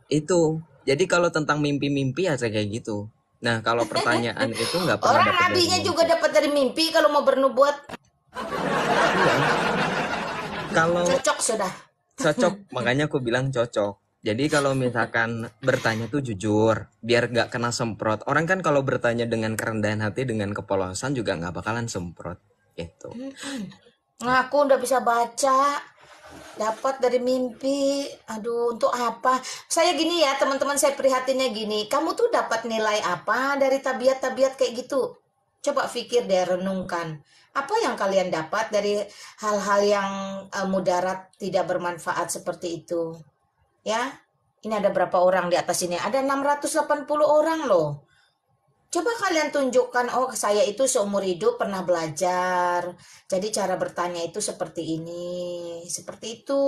Itu. Jadi kalau tentang mimpi-mimpi ya kayak gitu. Nah, kalau pertanyaan itu nggak pernah orang nabinya juga dapat dari mimpi kalau mau bernubuat. Iya. Kalau Cocok sudah. cocok, makanya aku bilang cocok. Jadi kalau misalkan bertanya tuh jujur, biar gak kena semprot. Orang kan kalau bertanya dengan kerendahan hati, dengan kepolosan juga gak bakalan semprot. Gitu. Nah, aku udah bisa baca. Dapat dari mimpi. Aduh, untuk apa? Saya gini ya, teman-teman, saya prihatinnya gini. Kamu tuh dapat nilai apa dari tabiat-tabiat kayak gitu? Coba pikir deh, renungkan. Apa yang kalian dapat dari hal-hal yang mudarat, tidak bermanfaat seperti itu? Ya, ini ada berapa orang di atas ini? Ada 680 orang loh. Coba kalian tunjukkan, oh saya itu seumur hidup pernah belajar. Jadi cara bertanya itu seperti ini, seperti itu.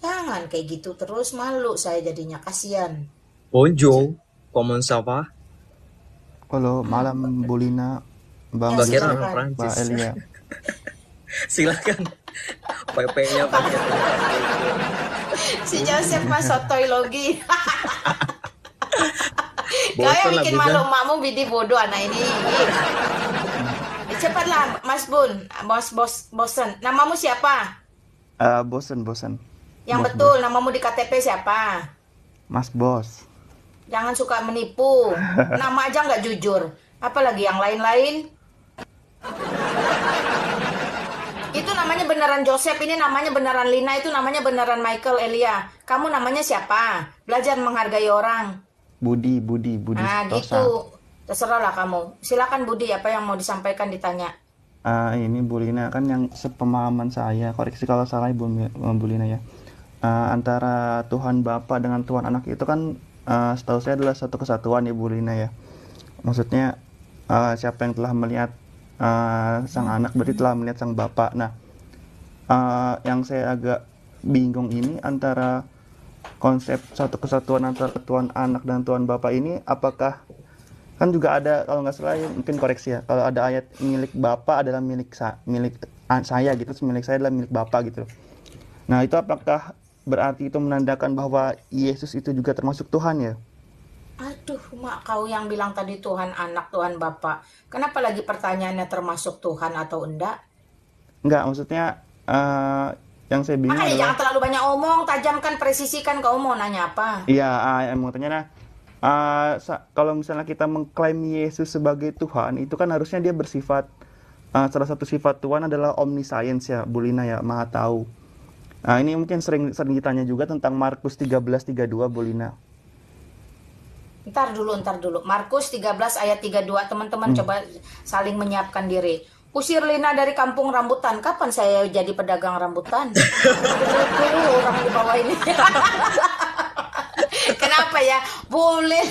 Jangan kayak gitu terus, malu saya jadinya, kasihan. Bonjour, comment ça va? Halo, malam Bu Lina, Bang Ya, Mbak Kira Joseph, orang silakan. Mbak Prancis. Elia. Silakan. PP-nya pakai Si Joseph mas sotoy logi. Kau bosan yang lah bikin Bujan. malu emakmu bidi bodoh anak ini. Cepatlah Mas Bun, bosen. Namamu siapa? Bosen. Yang Bos, betul, namamu di KTP siapa? Mas Bos. Jangan suka menipu. Nama aja nggak jujur. Apalagi yang lain-lain. Itu namanya beneran Joseph, ini namanya beneran Lina, itu namanya beneran Michael Elia. Kamu namanya siapa? Belajar menghargai orang. Budi Nah Tosa. gitu. Terserah lah kamu. Silakan Budi, apa yang mau disampaikan ditanya. Ini Bu Lina, kan yang sepemahaman saya, koreksi kalau salah Bu Lina ya. Antara Tuhan Bapa dengan Tuhan Anak itu kan setahu saya adalah satu kesatuan ya Bu Lina ya. Maksudnya siapa yang telah melihat sang anak berarti telah melihat sang Bapa. Nah, yang saya agak bingung ini antara konsep satu kesatuan antara Tuhan Anak dan Tuhan Bapa ini, apakah kan juga ada, kalau nggak salah mungkin koreksi ya, kalau ada ayat milik Bapa adalah milik saya gitu, milik saya adalah milik Bapa gitu. Nah, itu apakah berarti itu menandakan bahwa Yesus itu juga termasuk Tuhan ya? Aduh, mak, kau yang bilang tadi Tuhan Anak, Tuhan Bapa. Kenapa lagi pertanyaannya termasuk Tuhan atau enggak? Enggak, maksudnya yang saya bingung Makanya adalah jangan terlalu banyak omong, tajamkan, presisikan kau mau nanya apa. iya, mau tanya kalau misalnya kita mengklaim Yesus sebagai Tuhan, itu kan harusnya dia bersifat salah satu sifat Tuhan adalah omniscience ya, Bu Lina ya, maha tahu. Ini mungkin sering ditanya juga tentang Markus 13:32 Bu Lina. Ntar dulu. Markus 13 ayat 32, teman-teman coba saling menyiapkan diri. Usir Lina dari kampung rambutan. Kapan saya jadi pedagang rambutan? Orang di bawah ini. Kenapa ya? Boleh.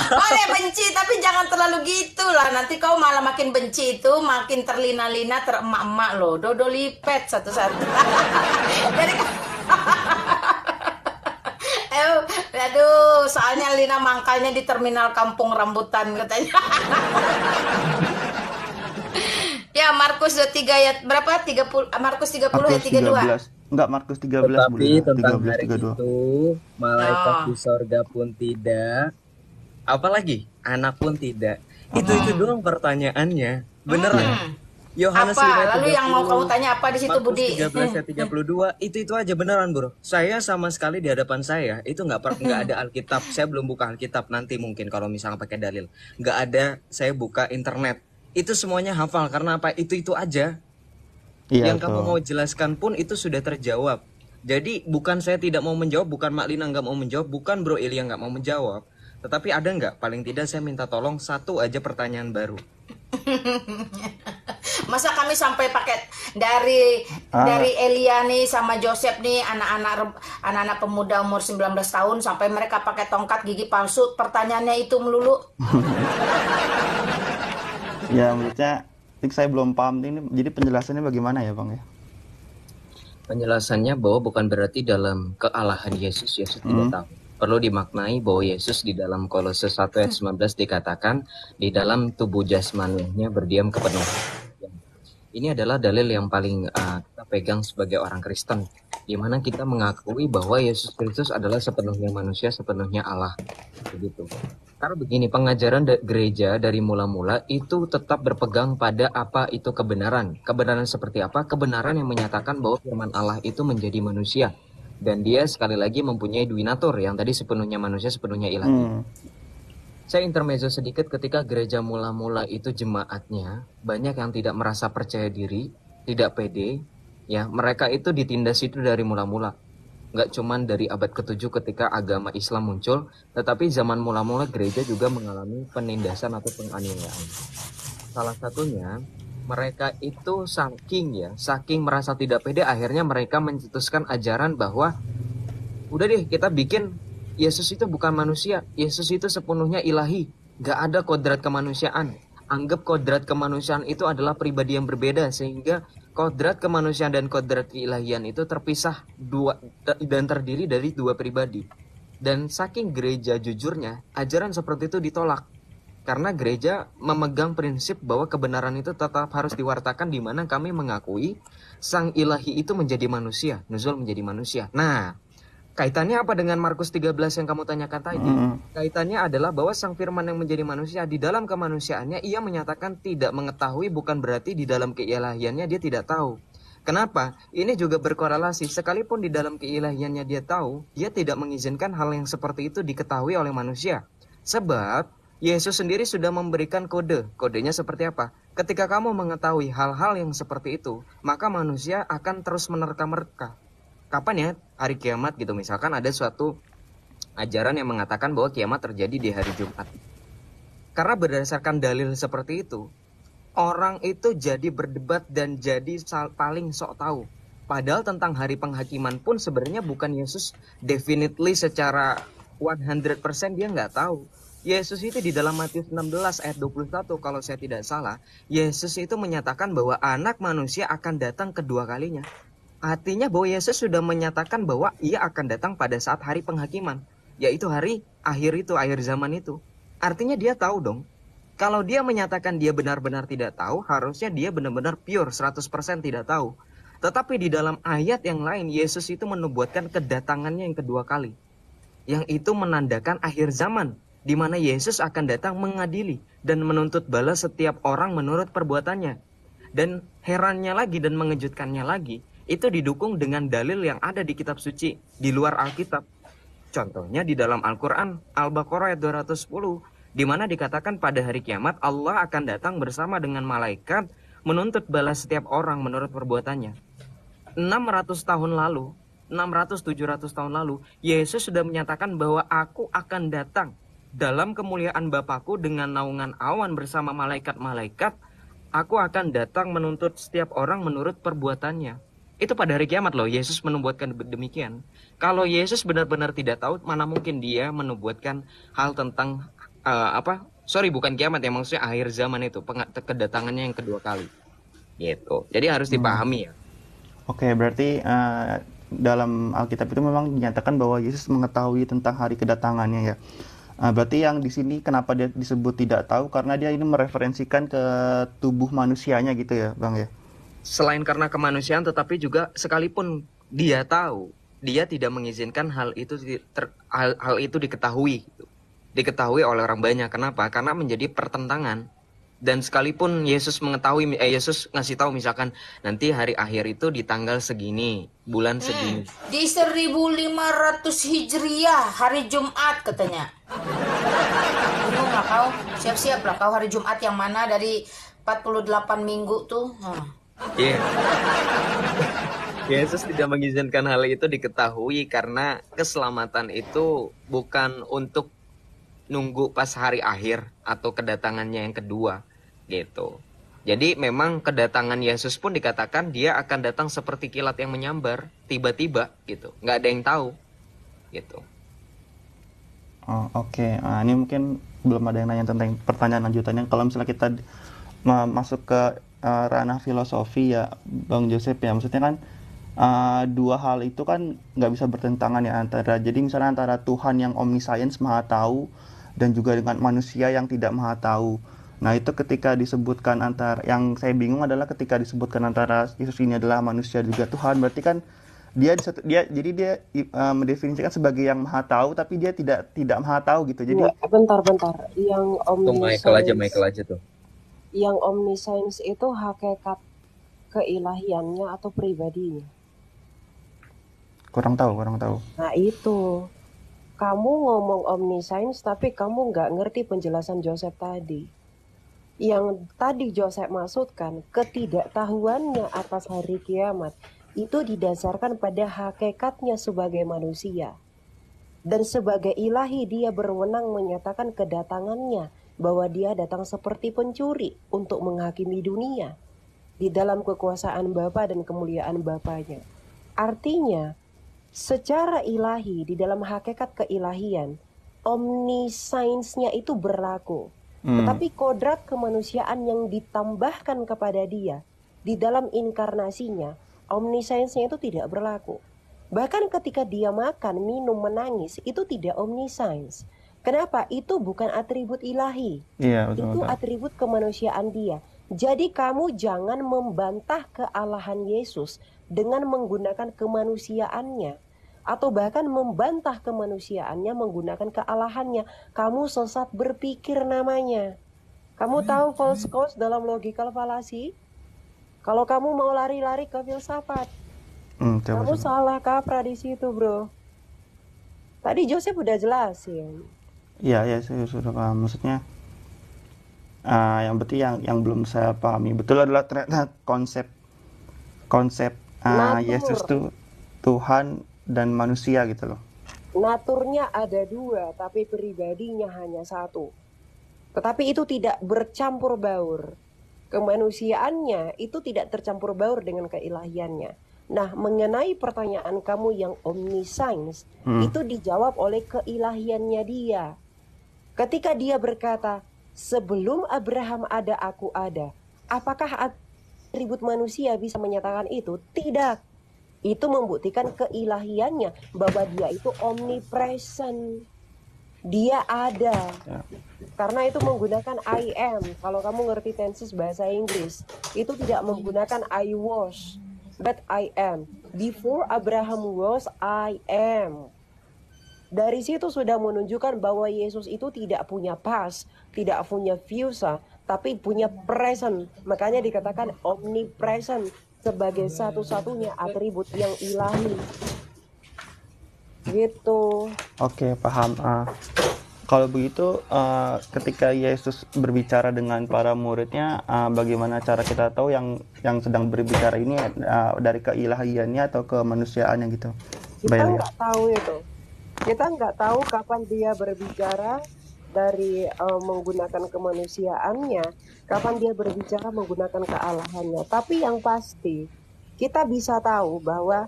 Boleh benci, tapi jangan terlalu gitu lah. Nanti kau malah makin benci itu, makin terlina-lina, teremak-emak loh. Dodo lipet satu-satu. Dari aduh, soalnya Lina mangkalnya di terminal kampung rambutan katanya. Ya, Markus 23 ayat berapa? 30, Markus 30 ayat 32. Enggak, Markus 13 Bu Tetapi Lina. tentang 13, hari 32. itu, malaikat Ya. di sorga pun tidak. Apalagi anak pun tidak. Itu doang pertanyaannya. Beneran. Yohanes Apa? 5:30, Lalu yang mau kamu tanya apa di situ, Markus Budi? 13 ayat 32, itu aja beneran, Bro. Saya sama sekali di hadapan saya itu nggak ada Alkitab. Saya belum buka Alkitab, nanti mungkin kalau misalnya pakai dalil. Nggak ada, saya buka internet. Itu semuanya hafal karena apa? Itu aja. Iya, Yang kamu mau jelaskan pun itu sudah terjawab. Jadi bukan saya tidak mau menjawab, bukan Mak Lina nggak mau menjawab, bukan Bro Ilya nggak mau menjawab. Tetapi ada nggak? Paling tidak saya minta tolong satu aja pertanyaan baru. Masa kami sampai pakai dari Elia nih sama Joseph nih, anak-anak pemuda umur 19 tahun sampai mereka pakai tongkat gigi palsu, pertanyaannya itu melulu. Ya, maksudnya saya belum paham ini. Jadi penjelasannya bagaimana ya, Bang ya? Penjelasannya bahwa bukan berarti dalam kealahan Yesus tidak tahu. Perlu dimaknai bahwa Yesus di dalam Kolose 1 ayat 19 dikatakan di dalam tubuh jasmaninya berdiam kepenuhan. Ini adalah dalil yang paling kita pegang sebagai orang Kristen, di mana kita mengakui bahwa Yesus Kristus adalah sepenuhnya manusia, sepenuhnya Allah. Begitu. Karena begini, pengajaran gereja dari mula-mula itu tetap berpegang pada apa itu kebenaran. Kebenaran seperti apa? Kebenaran yang menyatakan bahwa firman Allah itu menjadi manusia. Dan dia sekali lagi mempunyai duinatur, yang tadi sepenuhnya manusia, sepenuhnya ilahi. Saya intermezzo sedikit, ketika gereja mula-mula itu jemaatnya banyak yang tidak merasa percaya diri, tidak pede, ya mereka itu ditindas itu dari mula-mula. Nggak cuman dari abad ke-7 ketika agama Islam muncul, tetapi zaman mula-mula gereja juga mengalami penindasan atau penganiayaan. Salah satunya, mereka itu saking merasa tidak pede, akhirnya mereka mencetuskan ajaran bahwa udah deh kita bikin Yesus itu bukan manusia, Yesus itu sepenuhnya ilahi, gak ada kodrat kemanusiaan. Anggap kodrat kemanusiaan itu adalah pribadi yang berbeda, sehingga kodrat kemanusiaan dan kodrat keilahian itu terpisah dan terdiri dari dua pribadi. Dan saking gereja jujurnya, ajaran seperti itu ditolak. Karena gereja memegang prinsip bahwa kebenaran itu tetap harus diwartakan, di mana kami mengakui sang ilahi itu menjadi manusia, nuzul menjadi manusia. Nah, kaitannya apa dengan Markus 13 yang kamu tanyakan tadi? Kaitannya adalah bahwa sang firman yang menjadi manusia, di dalam kemanusiaannya ia menyatakan tidak mengetahui, bukan berarti di dalam keilahiannya dia tidak tahu. Kenapa? Ini juga berkorelasi, sekalipun di dalam keilahiannya dia tahu, dia tidak mengizinkan hal yang seperti itu diketahui oleh manusia. Sebab Yesus sendiri sudah memberikan kode. Kodenya seperti apa? Ketika kamu mengetahui hal-hal yang seperti itu, maka manusia akan terus menerka-merka. Kapan ya hari kiamat gitu, misalkan ada suatu ajaran yang mengatakan bahwa kiamat terjadi di hari Jumat. Karena berdasarkan dalil seperti itu, orang itu jadi berdebat dan jadi paling sok tahu. Padahal tentang hari penghakiman pun sebenarnya bukan Yesus definitely secara 100% dia nggak tahu. Yesus itu di dalam Matius 16 ayat 21 kalau saya tidak salah, Yesus itu menyatakan bahwa anak manusia akan datang kedua kalinya. Artinya bahwa Yesus sudah menyatakan bahwa ia akan datang pada saat hari penghakiman, yaitu hari akhir itu, akhir zaman itu. Artinya dia tahu dong. Kalau dia menyatakan dia benar-benar tidak tahu, harusnya dia benar-benar pure 100% tidak tahu. Tetapi di dalam ayat yang lain, Yesus itu menubuatkan kedatangannya yang kedua kali. Yang itu menandakan akhir zaman, di mana Yesus akan datang mengadili dan menuntut balas setiap orang menurut perbuatannya. Dan herannya lagi dan mengejutkannya lagi, itu didukung dengan dalil yang ada di kitab suci, di luar Alkitab. Contohnya di dalam Al-Quran, Al-Baqarah ayat 210, di mana dikatakan pada hari kiamat Allah akan datang bersama dengan malaikat menuntut balas setiap orang menurut perbuatannya. 600 tahun lalu, 600-700 tahun lalu, Yesus sudah menyatakan bahwa aku akan datang dalam kemuliaan Bapakku dengan naungan awan bersama malaikat-malaikat. Aku akan datang menuntut setiap orang menurut perbuatannya. Itu pada hari kiamat loh, Yesus menubuatkan demikian. Kalau Yesus benar-benar tidak tahu, mana mungkin dia menubuatkan hal tentang bukan kiamat ya, maksudnya akhir zaman itu, kedatangannya yang kedua kali. Gitu. Jadi harus dipahami ya. Oke, berarti dalam Alkitab itu memang dinyatakan bahwa Yesus mengetahui tentang hari kedatangannya ya. Berarti yang di sini kenapa dia disebut tidak tahu, karena dia ini mereferensikan ke tubuh manusianya gitu ya, Bang ya. Selain karena kemanusiaan, tetapi juga sekalipun dia tahu, dia tidak mengizinkan hal itu diketahui, diketahui oleh orang banyak. Kenapa? Karena menjadi pertentangan. Dan sekalipun Yesus Yesus ngasih tahu misalkan nanti hari akhir itu di tanggal segini, bulan segini. Di 1500 Hijriah, hari Jumat katanya. Bingung lah kau, siap-siap lah kau hari Jumat yang mana dari 48 minggu tuh. Iya. Yesus tidak mengizinkan hal itu diketahui karena keselamatan itu bukan untuk nunggu pas hari akhir atau kedatangannya yang kedua gitu. Jadi memang kedatangan Yesus pun dikatakan dia akan datang seperti kilat yang menyambar tiba-tiba gitu, nggak ada yang tahu gitu. Oke. Ini mungkin belum ada yang nanya tentang pertanyaan lanjutannya. Kalau misalnya kita masuk ke ranah filosofi ya, Bang Joseph ya, maksudnya kan dua hal itu kan nggak bisa bertentangan ya, jadi misalnya antara Tuhan yang omniscience maha tahu dan juga dengan manusia yang tidak maha tahu. Nah, itu ketika disebutkan antara, yang saya bingung adalah ketika disebutkan antara Yesus ini adalah manusia juga Tuhan, berarti kan dia mendefinisikan sebagai yang maha tahu, tapi dia tidak maha tahu gitu. Jadi Bentar. Yang Tuh Michael omniscience, aja tuh. yang omniscience itu hakikat keilahiannya atau pribadinya? kurang tahu. Nah itu, kamu ngomong omniscience tapi kamu nggak ngerti penjelasan Joseph tadi. Yang tadi Joseph maksudkan, ketidaktahuannya atas hari kiamat itu didasarkan pada hakikatnya sebagai manusia. Dan sebagai ilahi dia berwenang menyatakan kedatangannya, bahwa dia datang seperti pencuri untuk menghakimi dunia di dalam kekuasaan Bapa dan kemuliaan Bapanya. Artinya, secara ilahi di dalam hakikat keilahian, omniscience-nya itu berlaku. Tetapi kodrat kemanusiaan yang ditambahkan kepada dia di dalam inkarnasinya, omniscience-nya itu tidak berlaku. Bahkan ketika dia makan, minum, menangis, itu tidak omniscience. Kenapa? Itu bukan atribut ilahi. Iya, betul. Itu atribut kemanusiaan dia. Jadi kamu jangan membantah kealahan Yesus dengan menggunakan kemanusiaannya. Atau bahkan membantah kemanusiaannya menggunakan kealahannya. Kamu sesat berpikir namanya. Kamu tahu false cause dalam logical fallacy? Kalau kamu mau lari-lari ke filsafat, kamu salah kaprah di situ, bro. Tadi Joseph udah jelasin. Iya, saya sudah paham. Maksudnya, yang berarti yang belum saya pahami betul adalah ternyata konsep Yesus itu Tuhan dan manusia gitu loh. Naturnya ada dua, tapi pribadinya hanya satu. Tetapi itu tidak bercampur baur. Kemanusiaannya itu tidak tercampur baur dengan keilahiannya. Nah, mengenai pertanyaan kamu yang omniscience, itu dijawab oleh keilahiannya dia. Ketika dia berkata, sebelum Abraham ada, aku ada. Apakah atribut manusia bisa menyatakan itu? Tidak. Itu membuktikan keilahiannya, bahwa dia itu omnipresent. Dia ada. Karena itu menggunakan I am. Kalau kamu ngerti tenses bahasa Inggris, itu tidak menggunakan I was, but I am. Before Abraham was, I am. Dari situ sudah menunjukkan bahwa Yesus itu tidak punya past, tidak punya future, tapi punya present. Makanya dikatakan omnipresent sebagai satu-satunya atribut yang ilahi. Gitu. Oke, paham. Kalau begitu, ketika Yesus berbicara dengan para muridnya, bagaimana cara kita tahu yang sedang berbicara ini dari keilahiannya atau kemanusiaannya gitu? Kita nggak tahu itu. Kita nggak tahu kapan dia berbicara dari menggunakan kemanusiaannya, kapan dia berbicara menggunakan kealahannya. Tapi yang pasti, kita bisa tahu bahwa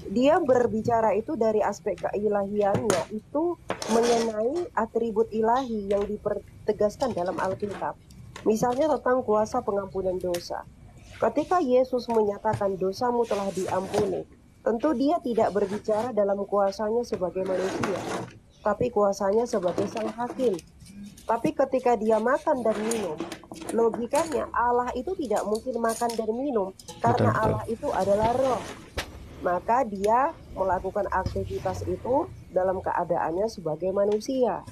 dia berbicara itu dari aspek keilahiannya, itu mengenai atribut ilahi yang dipertegaskan dalam Alkitab. Misalnya tentang kuasa pengampunan dosa. Ketika Yesus menyatakan dosamu telah diampuni, tentu dia tidak berbicara dalam kuasanya sebagai manusia, tapi kuasanya sebagai sang hakim. Tapi ketika dia makan dan minum, logikanya Allah itu tidak mungkin makan dan minum, karena betul. Allah itu adalah roh. Maka dia melakukan aktivitas itu dalam keadaannya sebagai manusia.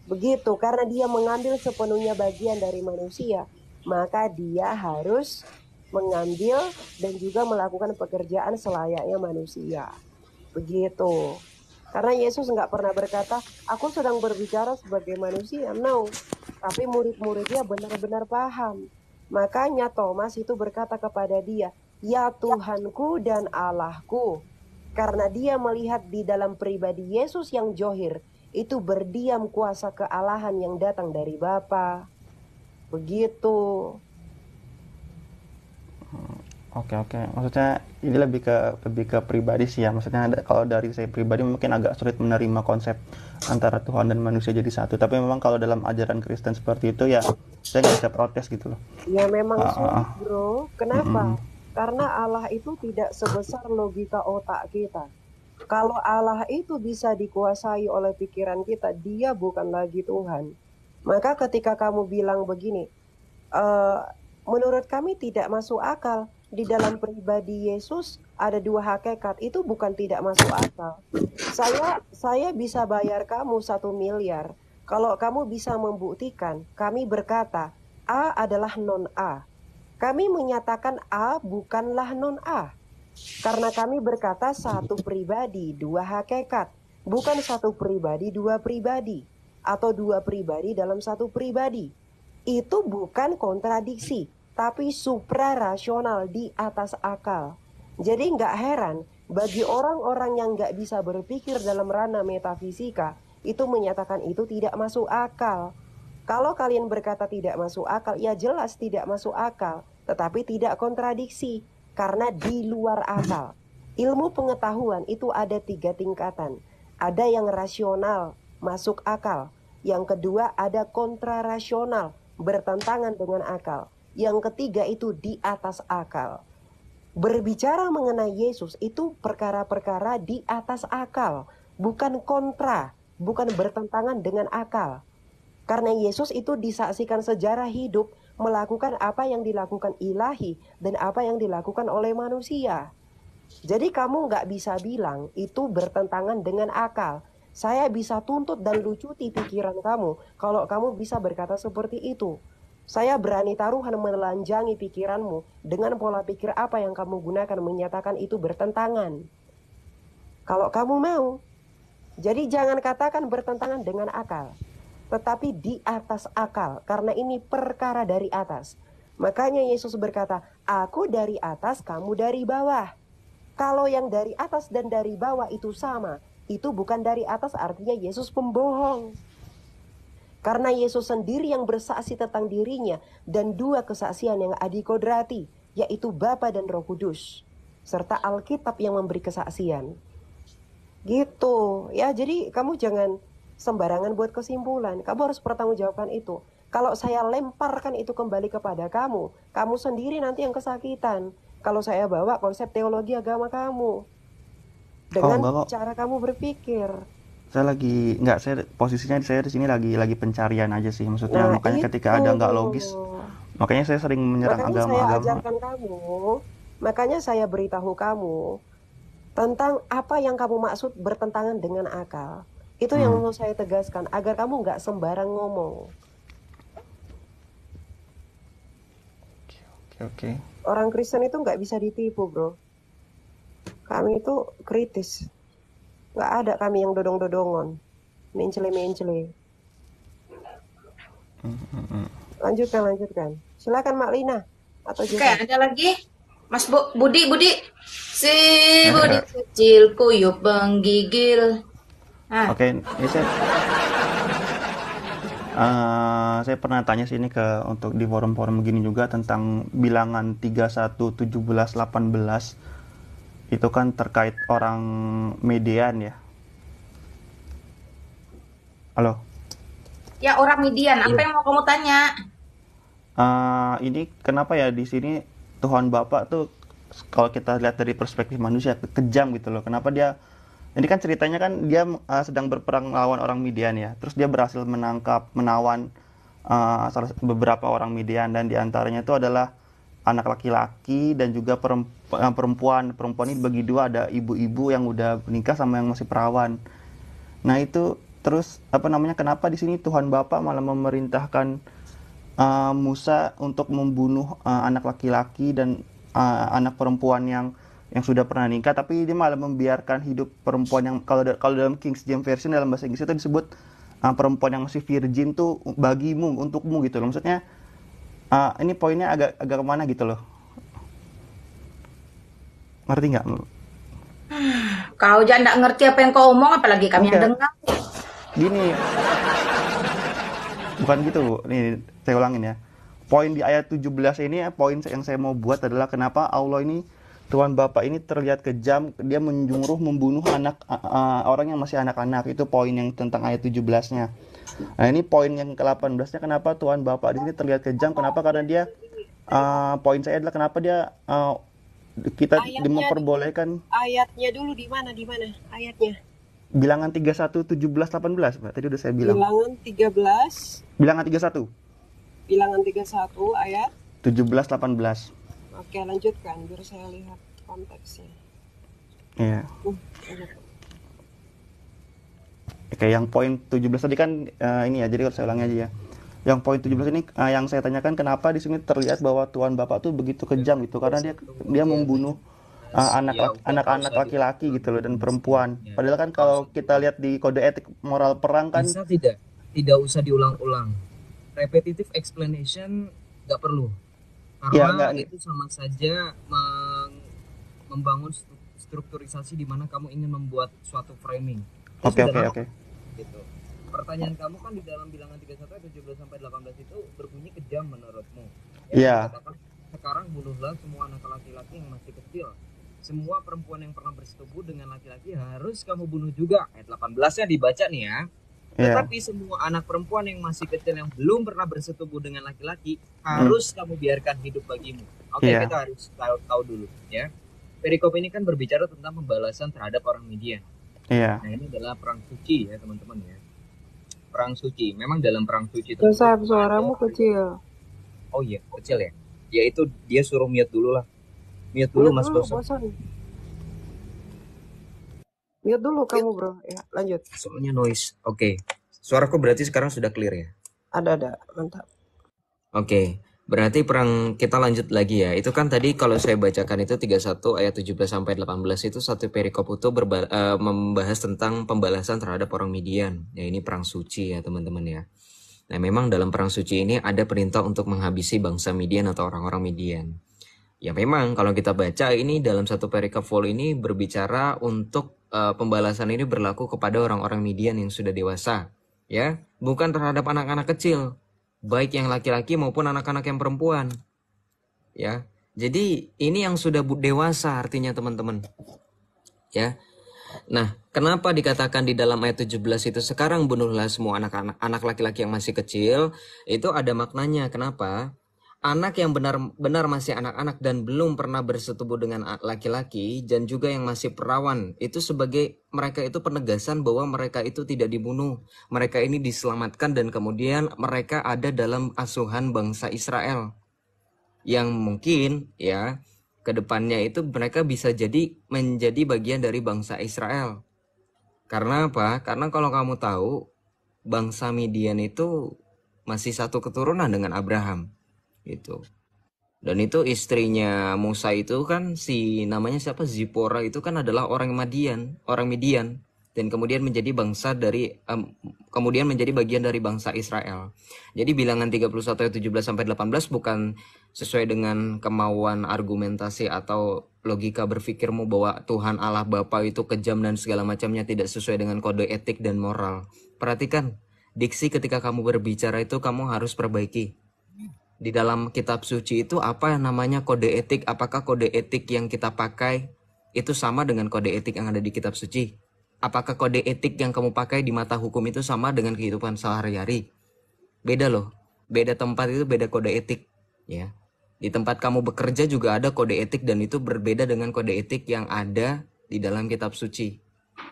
Begitu, karena dia mengambil sepenuhnya bagian dari manusia, maka dia harus mengambil dan juga melakukan pekerjaan selayaknya manusia. Begitu. Karena Yesus nggak pernah berkata, aku sedang berbicara sebagai manusia. No. Tapi murid-muridnya benar-benar paham. Makanya Thomas itu berkata kepada dia, ya Tuhanku dan Allahku. Karena dia melihat di dalam pribadi Yesus yang johir, itu berdiam kuasa kealahan yang datang dari Bapa. Begitu. Oke. Maksudnya ini lebih ke pribadi sih ya. Maksudnya kalau dari saya pribadi mungkin agak sulit menerima konsep antara Tuhan dan manusia jadi satu. Tapi memang kalau dalam ajaran Kristen seperti itu ya saya nggak bisa protes gitu loh. Ya memang sulit bro. Kenapa? Karena Allah itu tidak sebesar logika otak kita. Kalau Allah itu bisa dikuasai oleh pikiran kita, dia bukan lagi Tuhan. Maka ketika kamu bilang begini, menurut kami tidak masuk akal. Di dalam pribadi Yesus ada dua hakikat. Itu bukan tidak masuk akal. Saya bisa bayar kamu 1 miliar. Kalau kamu bisa membuktikan, kami berkata A adalah non-A. Kami menyatakan A bukanlah non-A. Karena kami berkata satu pribadi, dua hakikat. Bukan satu pribadi, dua pribadi. Atau dua pribadi dalam satu pribadi. Itu bukan kontradiksi, tapi suprarasional, di atas akal. Jadi nggak heran bagi orang-orang yang nggak bisa berpikir dalam ranah metafisika, itu menyatakan itu tidak masuk akal. Kalau kalian berkata tidak masuk akal, ya jelas tidak masuk akal, tetapi tidak kontradiksi, karena di luar akal. Ilmu pengetahuan itu ada 3 tingkatan. Ada yang rasional, masuk akal. Yang kedua ada kontrarasional, bertentangan dengan akal. Yang ketiga itu di atas akal. Berbicara mengenai Yesus itu perkara-perkara di atas akal, bukan kontra, bukan bertentangan dengan akal. Karena Yesus itu disaksikan sejarah hidup melakukan apa yang dilakukan ilahi dan apa yang dilakukan oleh manusia. Jadi kamu nggak bisa bilang itu bertentangan dengan akal. Saya bisa tuntut dan lucuti pikiran kamu kalau kamu bisa berkata seperti itu. Saya berani taruhan menelanjangi pikiranmu dengan pola pikir apa yang kamu gunakan menyatakan itu bertentangan. Kalau kamu mau. Jadi jangan katakan bertentangan dengan akal. Tetapi di atas akal. Karena ini perkara dari atas. Makanya Yesus berkata, aku dari atas, kamu dari bawah. Kalau yang dari atas dan dari bawah itu sama, itu bukan dari atas, artinya Yesus pembohong. Karena Yesus sendiri yang bersaksi tentang dirinya dan 2 kesaksian yang adikodrati, yaitu Bapa dan Roh Kudus, serta Alkitab yang memberi kesaksian. Gitu ya, jadi kamu jangan sembarangan buat kesimpulan. Kamu harus pertanggungjawabkan itu. Kalau saya lemparkan itu kembali kepada kamu, kamu sendiri nanti yang kesakitan. Kalau saya bawa konsep teologi agama kamu dengan cara kamu berpikir. Saya posisinya saya di sini lagi pencarian aja sih, maksudnya. Makanya ketika ada nggak logis, makanya saya sering menyerang agama-agama. Saya ajarkan kamu, makanya saya beritahu kamu tentang apa yang kamu maksud bertentangan dengan akal. Itu yang mau saya tegaskan agar kamu nggak sembarang ngomong. Oke. Orang Kristen itu nggak bisa ditipu, bro. Kami itu kritis. Nggak ada kami yang dodong-dodongan, mencele-mencele. Lanjutkan. Silakan Mak Lina atau Oke, ada lagi Mas Budi. Si Budi kecil kuyup menggigil. Oke, ini saya pernah tanya sini untuk di forum-forum begini juga tentang bilangan 31, 17, 18. Itu kan terkait orang Median ya. Halo? Ya, orang Median. Apa yang mau kamu tanya? Ini kenapa ya di sini Tuhan Bapa tuh kalau kita lihat dari perspektif manusia kejam gitu loh. Kenapa dia? Ini kan ceritanya kan dia sedang berperang melawan orang Midian ya. Terus dia berhasil menawan beberapa orang Midian, dan diantaranya itu adalah anak laki-laki dan juga perempuan. Perempuan ini bagi dua, ada ibu-ibu yang udah menikah sama yang masih perawan. Nah itu terus kenapa di sini Tuhan Bapa malah memerintahkan Musa untuk membunuh anak laki-laki dan anak perempuan yang sudah pernah nikah, tapi dia malah membiarkan hidup perempuan yang kalau dalam King James Version dalam bahasa Inggris itu disebut perempuan yang masih virgin tuh bagimu, untukmu gitu loh. Maksudnya ini poinnya agak kemana gitu loh. Ngerti nggak? Kau jangan nggak ngerti apa yang kau omong, apalagi kami yang dengar. Gini, bukan gitu Bu. Nih saya ulangin ya. Poin di ayat 17 ini, poin yang saya mau buat adalah kenapa Allah ini, Tuhan Bapa ini terlihat kejam, dia menjungruh membunuh orang yang masih anak-anak. Itu poin yang tentang ayat 17-nya. Nah, ini poin yang ke-18-nya, kenapa Tuhan Bapa di sini terlihat kejam? Kenapa? Karena dia poin saya adalah kenapa dia kita memperbolehkan. Ayatnya dulu di mana ayatnya? Bilangan 31, 17, 18, Pak. Tadi udah saya bilang. Bilangan 13, Bilangan 31, bilangan 31 ayat. 17, 18. Oke, lanjutkan biar saya lihat konteksnya. Iya. Lanjut. Oke, yang poin 17 tadi kan ini ya, jadi kalau saya ulangi aja ya. Yang poin 17 ini yang saya tanyakan, kenapa di sini terlihat bahwa Tuhan Bapak tuh begitu kejam gitu, karena dia membunuh anak-anak laki-laki gitu loh dan perempuan. Padahal kan kalau kita lihat di kode etik moral perang kan Bisa tidak usah diulang-ulang. Repetitive explanation nggak perlu. ya Karena nggak. itu sama saja membangun strukturisasi di mana kamu ingin membuat suatu framing. Itu Oke, sudah oke, lama oke. gitu. Pertanyaan kamu kan di dalam bilangan 31 17 sampai 18 itu berbunyi kejam menurutmu. Iya. Dikatakan, sekarang bunuhlah semua anak laki-laki yang masih kecil. Semua perempuan yang pernah bersetubuh dengan laki-laki harus kamu bunuh juga. Ayat 18-nya dibaca nih ya. Iya. Tetapi semua anak perempuan yang masih kecil yang belum pernah bersetubuh dengan laki-laki harus kamu biarkan hidup bagimu. Oke, Iya. kita harus tahu dulu ya. Perikop ini kan berbicara tentang pembalasan terhadap orang Midian. Iya. Nah, ini adalah perang suci ya, teman-teman ya. Perang suci. Memang dalam perang suci itu Joseph, suaramu kecil. oh iya, kecil ya. Ya itu dia suruh mute dulu lah. Mute dulu Mas Bosan. Bosan. Mute dulu kamu, Bro. Ya, lanjut. Soalnya noise. Oke. Suaraku berarti sekarang sudah clear ya. Ada, mantap. Oke. Berarti perang kita lanjut lagi ya. Itu kan tadi kalau saya bacakan itu 31 ayat 17 sampai 18 itu satu perikop itu membahas tentang pembalasan terhadap orang Midian. Ya ini perang suci ya teman-teman ya. Nah memang dalam perang suci ini ada perintah untuk menghabisi bangsa Midian atau orang-orang Midian. Ya memang kalau kita baca ini dalam satu perikop full ini berbicara untuk pembalasan ini berlaku kepada orang-orang Midian yang sudah dewasa. Ya, bukan terhadap anak-anak kecil. Baik yang laki-laki maupun anak-anak yang perempuan. Ya. Jadi ini yang sudah dewasa artinya teman-teman. Ya. Nah, kenapa dikatakan di dalam ayat 17 itu sekarang bunuhlah semua anak laki-laki yang masih kecil? Itu ada maknanya. Kenapa? Anak yang benar-benar masih anak-anak dan belum pernah bersetubuh dengan laki-laki dan juga yang masih perawan, itu sebagai mereka itu penegasan bahwa mereka itu tidak dibunuh. Mereka ini diselamatkan dan kemudian mereka ada dalam asuhan bangsa Israel. Yang mungkin ya kedepannya itu mereka bisa jadi menjadi bagian dari bangsa Israel. Karena apa? Karena kalau kamu tahu bangsa Midian itu masih satu keturunan dengan Abraham. Gitu. Dan itu istrinya Musa itu kan si namanya siapa, Zipora itu kan adalah orang Midian dan kemudian menjadi kemudian menjadi bagian dari bangsa Israel. Jadi bilangan 31 ayat 17 sampai 18 bukan sesuai dengan kemauan argumentasi atau logika berpikirmu bahwa Tuhan Allah Bapa itu kejam dan segala macamnya, tidak sesuai dengan kode etik dan moral. Perhatikan, diksi ketika kamu berbicara itu kamu harus perbaiki. Di dalam kitab suci itu apa yang namanya kode etik? Apakah kode etik yang kita pakai itu sama dengan kode etik yang ada di kitab suci? Apakah kode etik yang kamu pakai di mata hukum itu sama dengan kehidupan sehari-hari? Beda loh. Beda tempat itu beda kode etik. Ya. Di tempat kamu bekerja juga ada kode etik dan itu berbeda dengan kode etik yang ada di dalam kitab suci.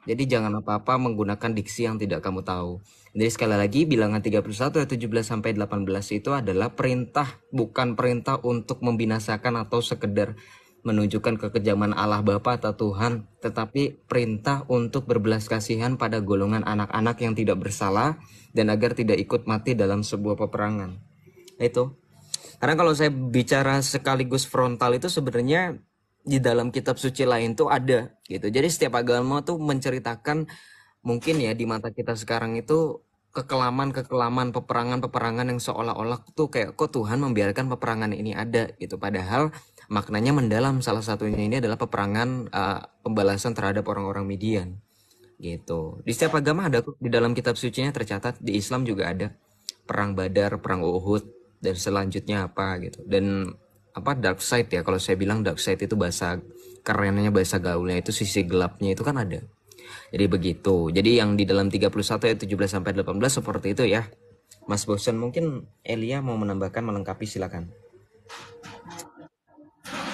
Jadi jangan apa-apa menggunakan diksi yang tidak kamu tahu. Jadi sekali lagi bilangan 31 ayat 17 sampai 18 itu adalah perintah, bukan perintah untuk membinasakan atau sekedar menunjukkan kekejaman Allah Bapa atau Tuhan, tetapi perintah untuk berbelas kasihan pada golongan anak-anak yang tidak bersalah dan agar tidak ikut mati dalam sebuah peperangan. Itu. Karena kalau saya bicara sekaligus frontal itu sebenarnya di dalam kitab suci lain tuh ada gitu. Jadi setiap agama tuh menceritakan mungkin ya di mata kita sekarang itu kekelaman peperangan yang seolah-olah tuh kayak kok Tuhan membiarkan peperangan ini ada gitu. Padahal maknanya mendalam, salah satunya ini adalah peperangan pembalasan terhadap orang-orang Midian gitu. Di setiap agama ada, di dalam kitab sucinya tercatat. Di Islam juga ada perang Badar, perang Uhud dan selanjutnya apa gitu. Dan apa dark side ya, kalau saya bilang dark side itu bahasa kerennya, bahasa gaulnya itu sisi gelapnya itu kan ada. Jadi begitu. Jadi yang di dalam 31 ayat 17 sampai 18 seperti itu ya. Mas Bosan, mungkin Elia mau menambahkan, melengkapi, silakan.